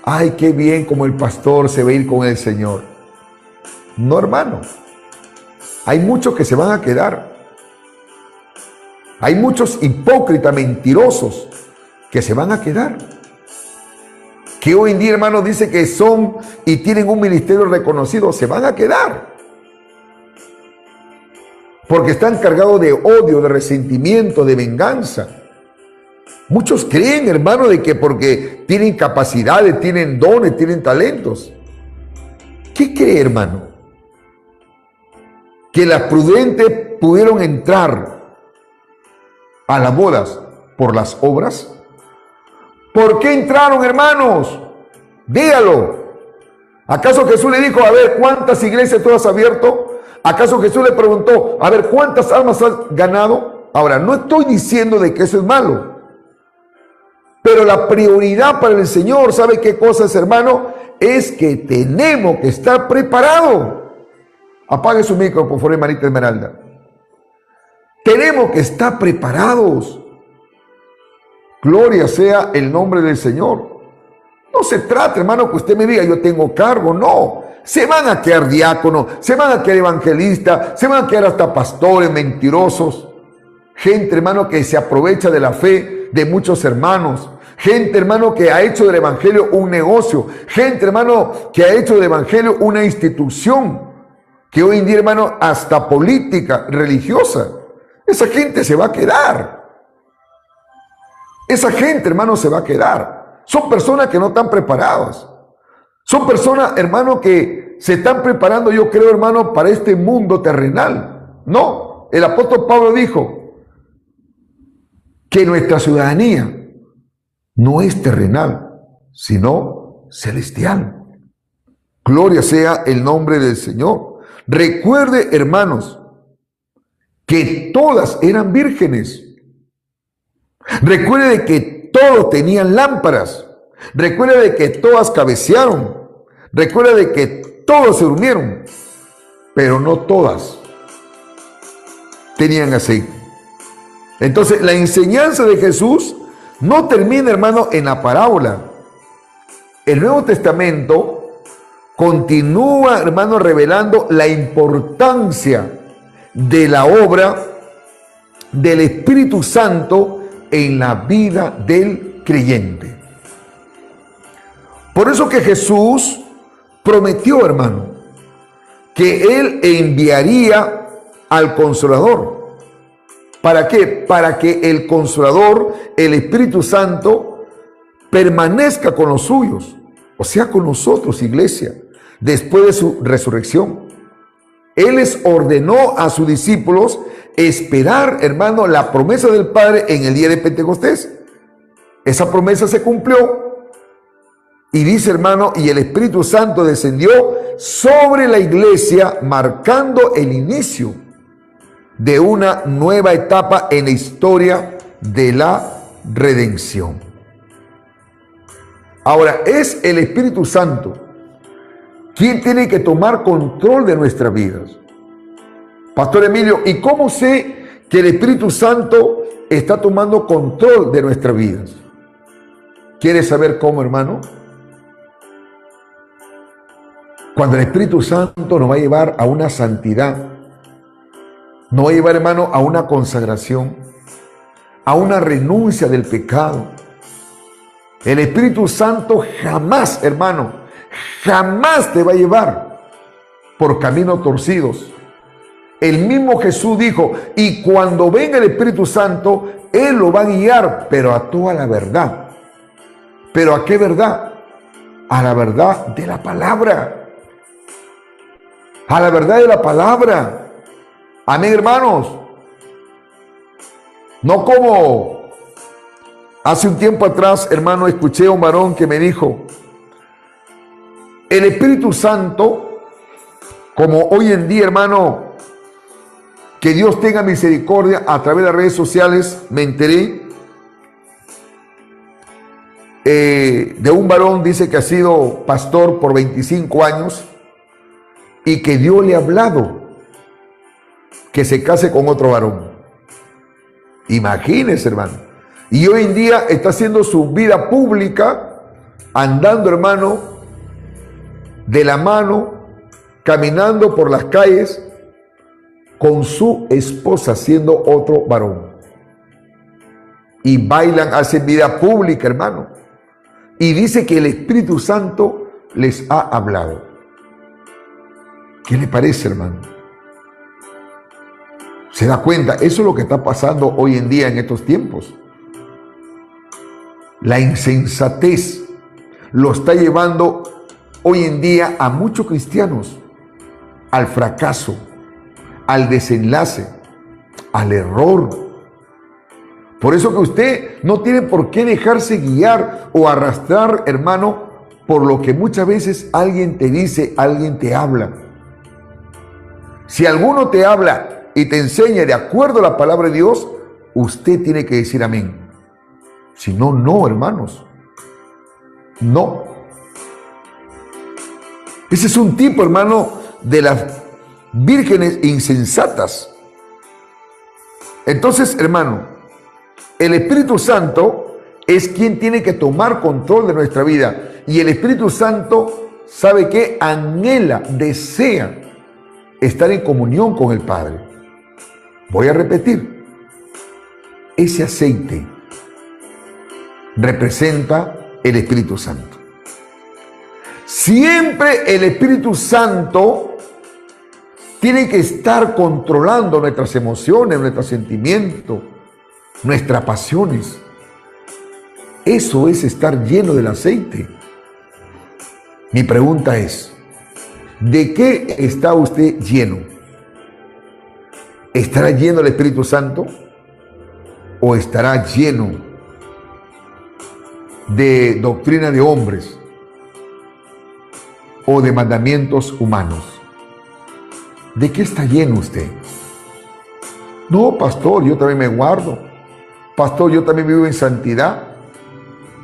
Ay, qué bien como el pastor se va a ir con el Señor. No, hermano. Hay muchos que se van a quedar. Hay muchos hipócritas, mentirosos, que se van a quedar. Que hoy en día, hermano, dice que son y tienen un ministerio reconocido, se van a quedar. Porque están cargados de odio, de resentimiento, de venganza. Muchos creen, hermano, de que porque tienen capacidades, tienen dones, tienen talentos. ¿Qué cree, hermano? Que las prudentes pudieron entrar a las bodas por las obras. ¿Por qué entraron, hermanos? Dígalo. ¿Acaso Jesús le dijo, a ver, cuántas iglesias tú has abierto? ¿Acaso Jesús le preguntó, a ver, cuántas almas has ganado? Ahora, no estoy diciendo de que eso es malo. Pero la prioridad para el Señor, ¿sabe qué cosas, hermano? Es que tenemos que estar preparados. Apague su micro, por favor, hermanita Esmeralda. Tenemos que estar preparados. Gloria sea el nombre del Señor. No se trata, hermano, que usted me diga, yo tengo cargo. No. Se van a quedar diáconos, se van a quedar evangelistas, se van a quedar hasta pastores mentirosos. Gente, hermano, que se aprovecha de la fe de muchos hermanos. Gente, hermano, que ha hecho del evangelio un negocio. Gente, hermano, que ha hecho del evangelio una institución. Que hoy en día, hermano, hasta política, religiosa. Esa gente se va a quedar. Esa gente, hermano, se va a quedar. Son personas que no están preparadas. Son personas, hermano, que se están preparando, yo creo, hermano, para este mundo terrenal. No, el apóstol Pablo dijo que nuestra ciudadanía no es terrenal, sino celestial. Gloria sea el nombre del Señor. Recuerde, hermanos, que todas eran vírgenes. Recuerde que todos tenían lámparas. Recuerde de que todas cabecearon. Recuerde de que todos se durmieron, pero no todas tenían aceite. Entonces, la enseñanza de Jesús no termina, hermano, en la parábola. El Nuevo Testamento continúa, hermano, revelando la importancia de la obra del Espíritu Santo en la vida del creyente. Por eso que Jesús prometió, hermano, que Él enviaría al Consolador. ¿Para qué? Para que el Consolador, el Espíritu Santo, permanezca con los suyos, o sea, con nosotros, iglesia, después de su resurrección. Él les ordenó a sus discípulos esperar, hermano, la promesa del Padre en el día de Pentecostés. Esa promesa se cumplió. Y dice, hermano, y el Espíritu Santo descendió sobre la iglesia, marcando el inicio de una nueva etapa en la historia de la redención. Ahora, es el Espíritu Santo quien tiene que tomar control de nuestras vidas. Pastor Emilio, ¿y cómo sé que el Espíritu Santo está tomando control de nuestras vidas? ¿Quieres saber cómo, hermano? Cuando el Espíritu Santo nos va a llevar a una santidad, nos va a llevar, hermano, a una consagración, a una renuncia del pecado. El Espíritu Santo jamás, hermano, jamás te va a llevar por caminos torcidos. El mismo Jesús dijo, y cuando venga el Espíritu Santo, Él lo va a guiar, pero a toda la verdad. ¿Pero a qué verdad? A la verdad de la palabra. A la verdad de la palabra. Amén, hermanos. No como Hace un tiempo atrás, hermano, escuché a un varón que me dijo, el Espíritu Santo, como hoy en día, hermano, que Dios tenga misericordia, a través de las redes sociales me enteré de un varón, dice que ha sido pastor por 25 años y que Dios le ha hablado que se case con otro varón. Imagínese, hermano. Y hoy en día está haciendo su vida pública, andando, hermano, de la mano, caminando por las calles con su esposa, siendo otro varón. Y bailan, hacen vida pública, hermano. Y dice que el Espíritu Santo les ha hablado. ¿Qué le parece, hermano? ¿Se da cuenta? Eso es lo que está pasando hoy en día en estos tiempos. La insensatez lo está llevando hoy en día a muchos cristianos al fracaso, al desenlace, al error. Por eso que usted no tiene por qué dejarse guiar o arrastrar, hermano, por lo que muchas veces alguien te dice, alguien te habla. Si alguno te habla y te enseña de acuerdo a la palabra de Dios, usted tiene que decir amén. Si no, no, hermanos. No. Ese es un tipo, hermano, de las vírgenes insensatas. Entonces, hermano, el Espíritu Santo es quien tiene que tomar control de nuestra vida. Y el Espíritu Santo, ¿sabe qué? Anhela, desea estar en comunión con el Padre. Voy a repetir. Ese aceite representa el Espíritu Santo. Siempre el Espíritu Santo tiene que estar controlando nuestras emociones, nuestros sentimientos, nuestras pasiones. Eso es estar lleno del aceite. Mi pregunta es, ¿de qué está usted lleno? ¿Estará lleno del Espíritu Santo? ¿O estará lleno de doctrina de hombres? ¿O de mandamientos humanos? ¿De qué está lleno usted? No, pastor, yo también me guardo. Pastor, yo también vivo en santidad.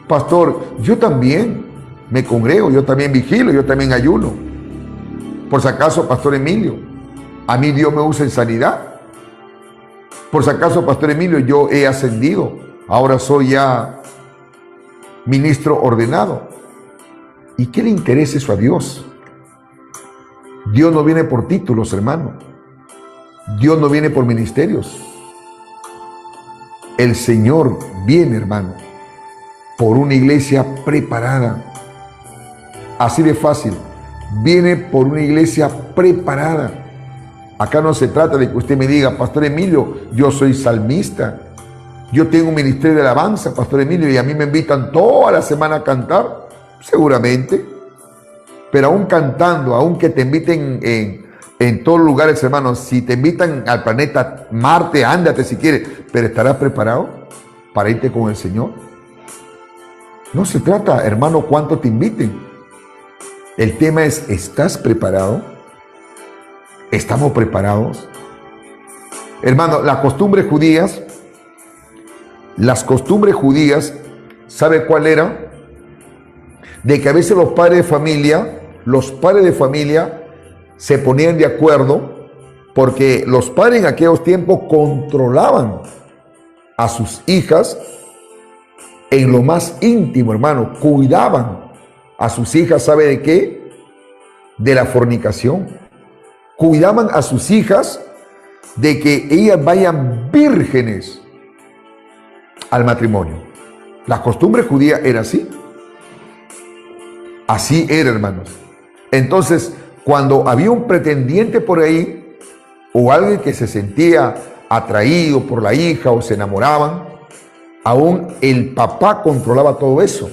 Pastor, yo también me congrego, yo también vigilo, yo también ayuno. Por si acaso, Pastor Emilio, a mí Dios me usa en sanidad. Por si acaso, Pastor Emilio, yo he ascendido. Ahora soy ya ministro ordenado. ¿Y qué le interesa eso a Dios? Dios no viene por títulos, hermano. Dios no viene por ministerios. El Señor viene, hermano, por una iglesia preparada. Así de fácil. Viene por una iglesia preparada. Acá no se trata de que usted me diga, Pastor Emilio, yo soy salmista. Yo tengo un ministerio de alabanza, Pastor Emilio, y a mí me invitan toda la semana a cantar. Seguramente. Pero aún cantando, aún que te inviten en todos lugares, hermanos, si te invitan al planeta Marte, ándate si quieres, pero ¿estarás preparado para irte con el Señor? No se trata, hermano, cuánto te inviten. El tema es, ¿estás preparado? ¿Estamos preparados? Hermano, las costumbres judías, ¿sabe cuál era? De que a veces los padres de familia se ponían de acuerdo porque los padres en aquellos tiempos controlaban a sus hijas en lo más íntimo, hermano. Cuidaban a sus hijas, ¿sabe de qué? De la fornicación. Cuidaban a sus hijas de que ellas vayan vírgenes al matrimonio. La costumbre judía era así. Así era, hermanos. Entonces, cuando había un pretendiente por ahí, o alguien que se sentía atraído por la hija o se enamoraban, aún el papá controlaba todo eso.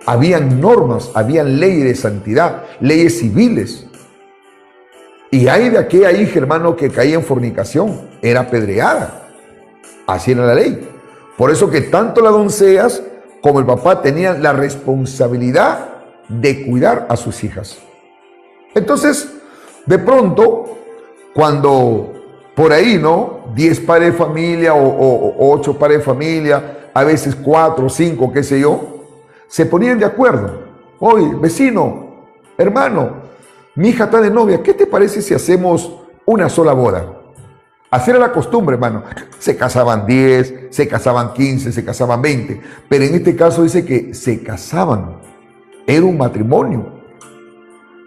Habían normas, habían leyes de santidad, leyes civiles. Y hay de aquella hija, hermano, que caía en fornicación, era apedreada. Así era la ley. Por eso que tanto las doncellas como el papá tenían la responsabilidad de cuidar a sus hijas. Entonces, de pronto, cuando por ahí, ¿no? 10 padres de familia o 8 padres de familia, a veces 4 o 5, qué sé yo, se ponían de acuerdo. Oye, vecino, hermano, mi hija está de novia, ¿qué te parece si hacemos una sola boda? Así era la costumbre, hermano. Se casaban 10, se casaban 15, se casaban 20. Pero en este caso dice que se casaban. Era un matrimonio.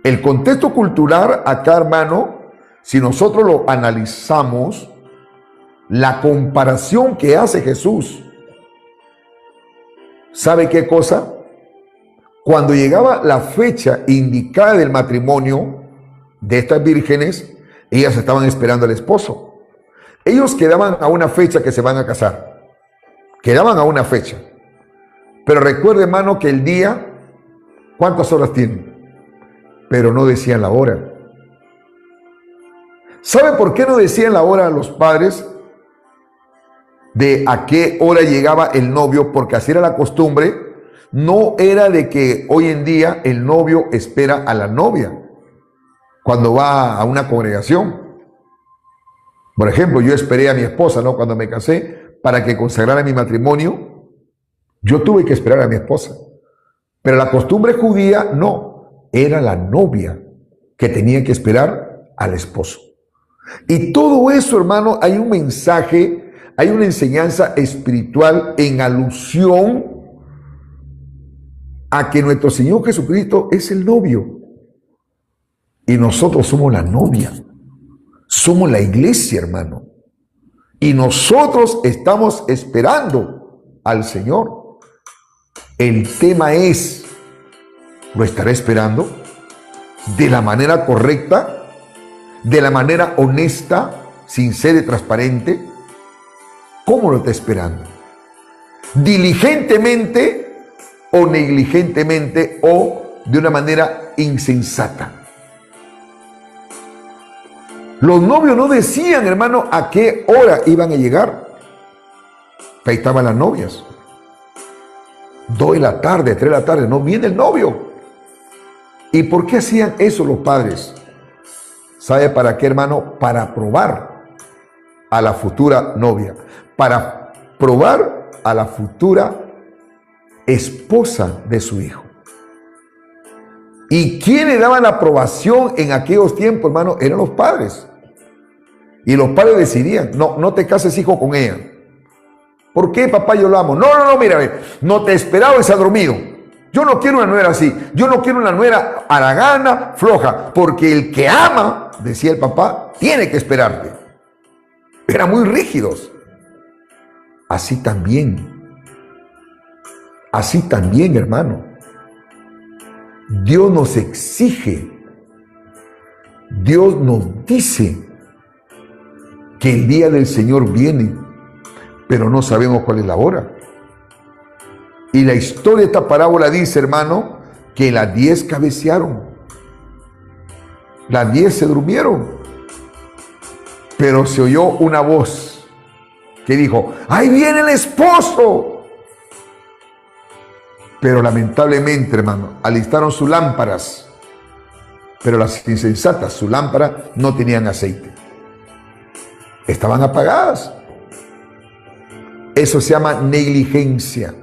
El contexto cultural acá, hermano, si nosotros lo analizamos, la comparación que hace Jesús, ¿sabe qué cosa? Cuando llegaba la fecha indicada del matrimonio de estas vírgenes, ellas estaban esperando al esposo. Ellos quedaban a una fecha que se van a casar. Quedaban a una fecha. Pero recuerde, hermano, que el día, ¿cuántas horas tiene? Pero no decían la hora. ¿Sabe por qué no decían la hora a los padres de a qué hora llegaba el novio? Porque así era la costumbre. No era de que hoy en día el novio espera a la novia cuando va a una congregación. Por ejemplo, yo esperé a mi esposa, ¿no? Cuando me casé, para que consagrara mi matrimonio, yo tuve que esperar a mi esposa. Pero la costumbre judía, no. Era la novia que tenía que esperar al esposo. Y todo eso, hermano, hay un mensaje, hay una enseñanza espiritual en alusión a que nuestro Señor Jesucristo es el novio. Y nosotros somos la novia. Somos la iglesia, hermano. Y nosotros estamos esperando al Señor. El tema es, ¿lo estará esperando de la manera correcta, de la manera honesta, sincera y transparente? ¿Cómo lo está esperando? ¿Diligentemente o negligentemente o de una manera insensata? Los novios no decían, hermano, a qué hora iban a llegar. Ahí estaban las novias. 2 de la tarde, 3 de la tarde, no viene el novio. ¿Y por qué hacían eso los padres? ¿Sabe para qué, hermano? Para probar a la futura novia. Para probar a la futura esposa de su hijo. ¿Y quiénes daban la aprobación en aquellos tiempos, hermano? Eran los padres. Y los padres decidían, no te cases, hijo, con ella. ¿Por qué, papá? Yo lo amo. No, mira, no te esperaba y se ha dormido. Yo no quiero una nuera así. Yo no quiero una nuera haragana, floja. Porque el que ama, decía el papá, tiene que esperarte. Eran muy rígidos. Así también, hermano. Dios nos exige, Dios nos dice que el día del Señor viene, pero no sabemos cuál es la hora. Y la historia de esta parábola dice, hermano, que las 10 cabecearon, las 10 se durmieron, pero se oyó una voz que dijo, ¡ahí viene el esposo! Pero lamentablemente, hermano, alistaron sus lámparas, pero las insensatas, sus lámparas no tenían aceite. Estaban apagadas. Eso se llama negligencia.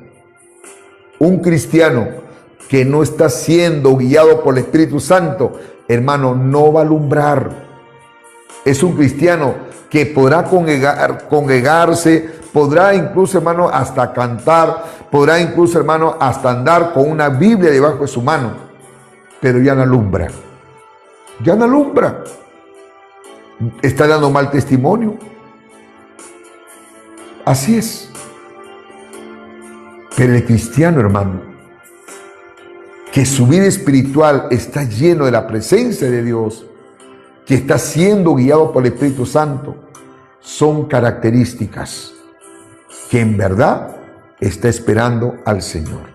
Un cristiano que no está siendo guiado por el Espíritu Santo, hermano, no va a alumbrar. Es un cristiano que podrá congregarse, podrá incluso, hermano, hasta cantar, podrá incluso, hermano, hasta andar con una Biblia debajo de su mano, pero ya no alumbra. Ya no alumbra. Está dando mal testimonio. Así es. Pero el cristiano, hermano, que su vida espiritual está lleno de la presencia de Dios, que está siendo guiado por el Espíritu Santo, son características que en verdad está esperando al Señor.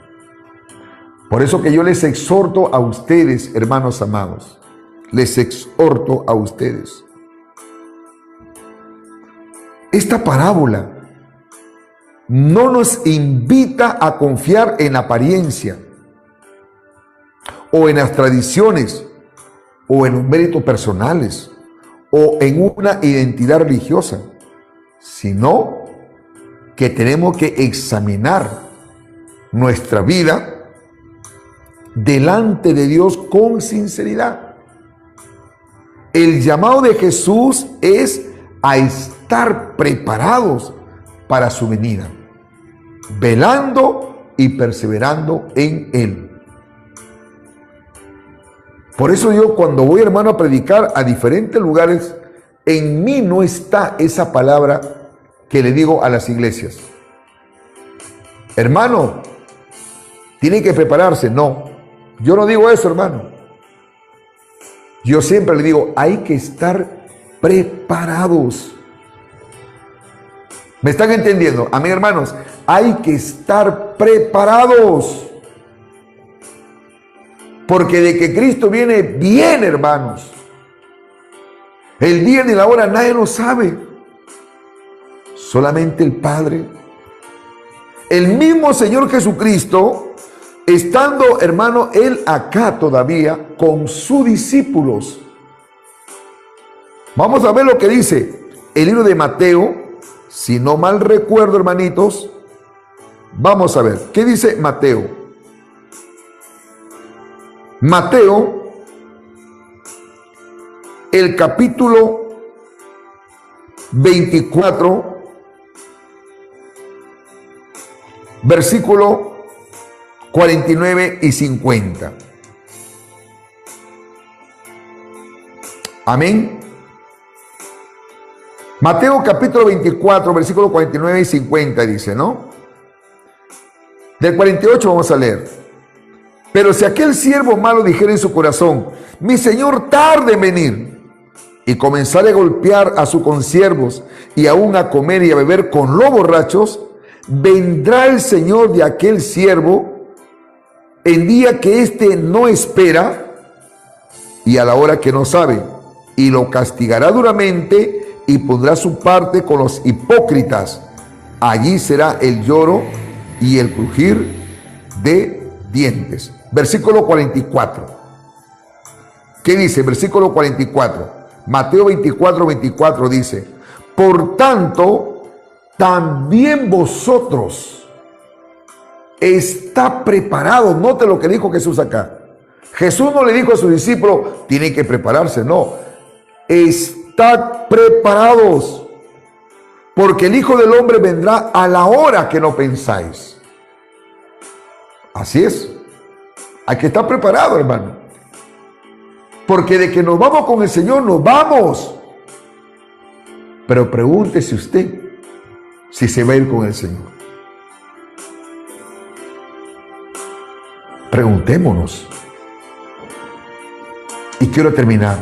Por eso que yo les exhorto a ustedes, hermanos amados, les exhorto a ustedes. Esta parábola no nos invita a confiar en la apariencia o en las tradiciones o en los méritos personales o en una identidad religiosa, sino que tenemos que examinar nuestra vida delante de Dios con sinceridad. El llamado de Jesús es a estar preparados para su venida, velando y perseverando en Él. Por eso yo, cuando voy, hermano, a predicar a diferentes lugares, en mí no está esa palabra que le digo a las iglesias: hermano, tiene que prepararse. No, yo no digo eso, hermano. Yo siempre le digo, hay que estar preparados. ¿Me están entendiendo? Amén, hermanos. Hay que estar preparados. Porque de que Cristo viene, viene, hermanos. El día ni la hora nadie lo sabe. Solamente el Padre. El mismo Señor Jesucristo, estando, hermano, Él acá todavía con sus discípulos. Vamos a ver lo que dice el libro de Mateo. Si no mal recuerdo, hermanitos, vamos a ver. ¿Qué dice Mateo? Mateo, el capítulo 24, versículo 49 y 50. Amén. Mateo capítulo 24, versículo 49 y 50 dice, ¿no? Del 48 vamos a leer. Pero si aquel siervo malo dijera en su corazón, mi señor tarde en venir, y comenzare a golpear a sus consiervos y aún a comer y a beber con los borrachos, vendrá el señor de aquel siervo en día que éste no espera y a la hora que no sabe, y lo castigará duramente y pondrá su parte con los hipócritas. Allí será el lloro y el crujir de dientes. Versículo 44. ¿Qué dice? Versículo 44. Mateo 24, 24 dice, por tanto, también vosotros está preparado. Note lo que dijo Jesús acá. Jesús no le dijo a sus discípulos, tienen que prepararse, no. Estad preparados, porque el Hijo del Hombre vendrá a la hora que no pensáis. Así es. Hay que estar preparado, hermano. Porque de que nos vamos con el Señor, nos vamos. Pero pregúntese usted si se va a ir con el Señor. Preguntémonos. Y quiero terminar.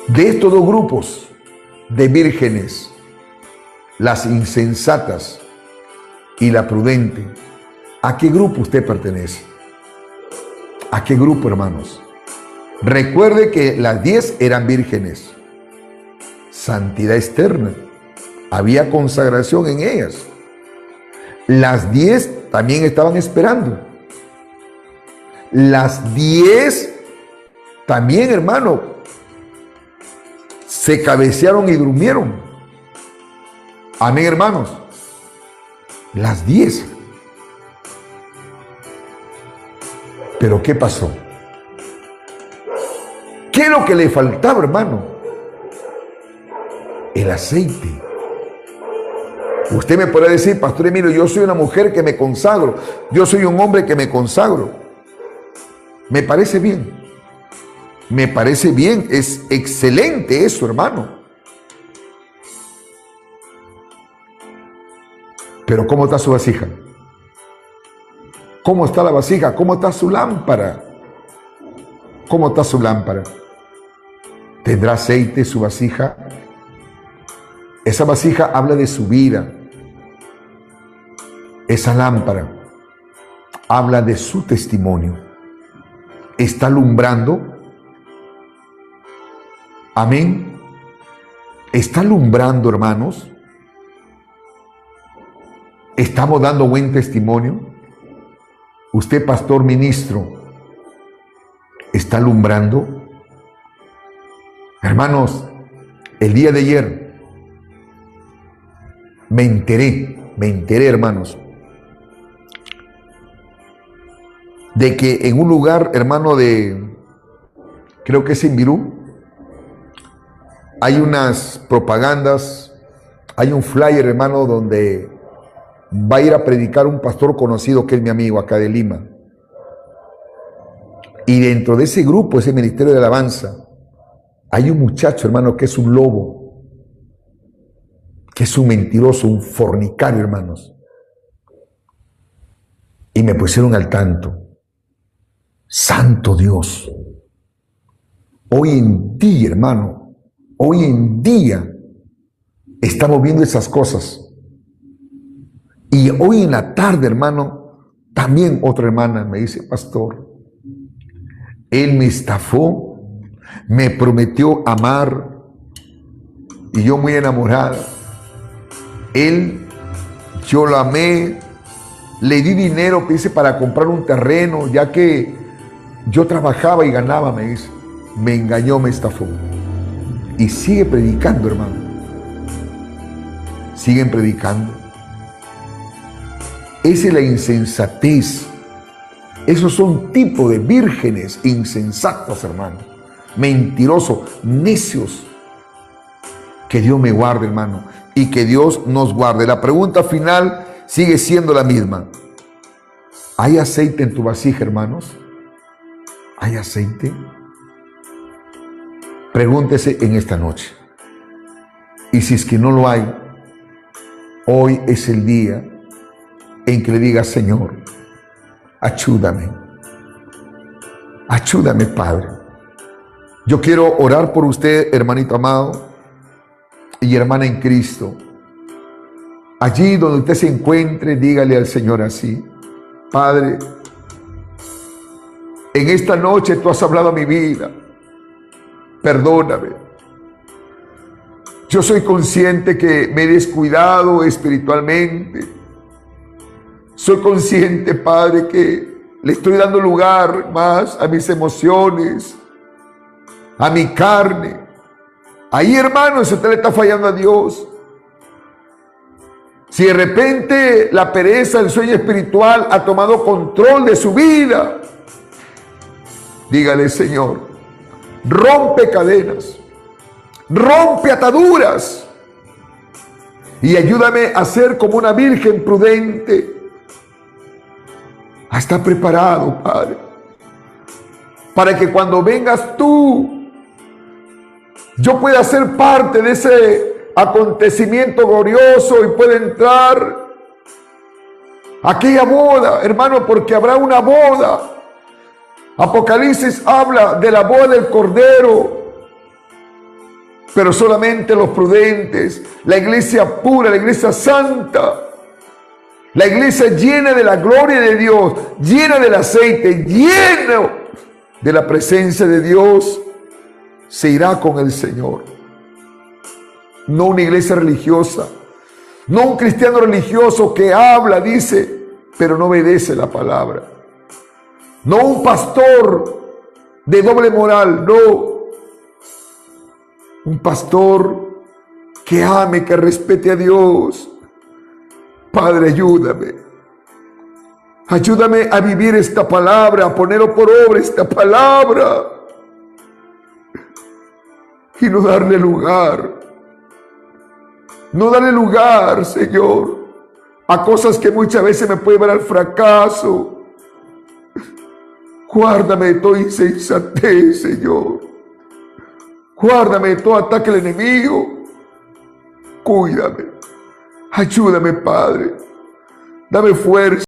De estos dos grupos de vírgenes, las insensatas y la prudente, ¿a qué grupo usted pertenece? ¿A qué grupo, hermanos? Recuerde que las 10 eran vírgenes. Santidad externa. Había consagración en ellas. Las 10 también estaban esperando. Las 10 también, hermano, se cabecearon y durmieron. Amén, hermanos. Las 10. Pero ¿qué pasó? ¿Qué es lo que le faltaba, hermano? El aceite. Usted me podrá decir, pastor Emilio, yo soy una mujer que me consagro. Yo soy un hombre que me consagro. Me parece bien. Me parece bien. Es excelente eso, hermano. Pero ¿cómo está su vasija? ¿Cómo está la vasija? ¿Cómo está su lámpara? ¿Cómo está su lámpara? ¿Tendrá aceite su vasija? Esa vasija habla de su vida. Esa lámpara habla de su testimonio. ¿Está alumbrando? Amén. ¿Está alumbrando, hermanos? ¿Estamos dando buen testimonio? Usted, pastor, ministro, ¿está alumbrando? Hermanos, el día de ayer me enteré, hermanos, de que en un lugar, hermano, creo que es en Virú, hay unas propagandas, hay un flyer, hermano, donde va a ir a predicar un pastor conocido que es mi amigo acá de Lima. Y dentro de ese grupo, ese ministerio de alabanza, hay un muchacho, hermano, que es un lobo, que es un mentiroso, un fornicario, hermanos. Y me pusieron al tanto. Santo Dios. Hoy en día, hermano, hoy en día estamos viendo esas cosas. Y hoy en la tarde, hermano, también otra hermana me dice, pastor, él me estafó, me prometió amar, y yo muy enamorada. Yo lo amé, le di dinero, dice, para comprar un terreno, ya que yo trabajaba y ganaba, me dice. Me engañó, me estafó. Y sigue predicando, hermano. Siguen predicando. Esa es la insensatez. Esos son tipos de vírgenes insensatos, hermano. Mentirosos, necios. Que Dios me guarde, hermano. Y que Dios nos guarde. La pregunta final sigue siendo la misma. ¿Hay aceite en tu vasija, hermanos? ¿Hay aceite? Pregúntese en esta noche. Y si es que no lo hay, hoy es el día en que le diga, Señor, ayúdame. Ayúdame, Padre. Yo quiero orar por usted, hermanito amado y hermana en Cristo. Allí donde usted se encuentre, dígale al Señor así: Padre, en esta noche tú has hablado a mi vida. Perdóname. Yo soy consciente que me he descuidado espiritualmente. Soy consciente, Padre, que le estoy dando lugar más a mis emociones, a mi carne. Ahí, hermanos, usted le está fallando a Dios. Si de repente la pereza, el sueño espiritual ha tomado control de su vida, dígale, Señor, rompe cadenas, rompe ataduras y ayúdame a ser como una virgen prudente. A estar preparado, Padre, para que cuando vengas tú, yo pueda ser parte de ese acontecimiento glorioso y pueda entrar a aquella boda, hermano, porque habrá una boda. Apocalipsis habla de la boda del Cordero, pero solamente los prudentes, la iglesia pura, la iglesia santa, la iglesia llena de la gloria de Dios, llena del aceite, llena de la presencia de Dios, se irá con el Señor. No una iglesia religiosa, no un cristiano religioso que habla, dice, pero no obedece la palabra. No un pastor de doble moral, no. Un pastor que ame, que respete a Dios. Padre, ayúdame. Ayúdame a vivir esta palabra, a poner por obra esta palabra. Y no darle lugar. No darle lugar, Señor, a cosas que muchas veces me pueden llevar al fracaso. Guárdame de toda insensatez, Señor. Guárdame de todo ataque del enemigo. Cuídame. Ayúdame, Padre. Dame fuerza.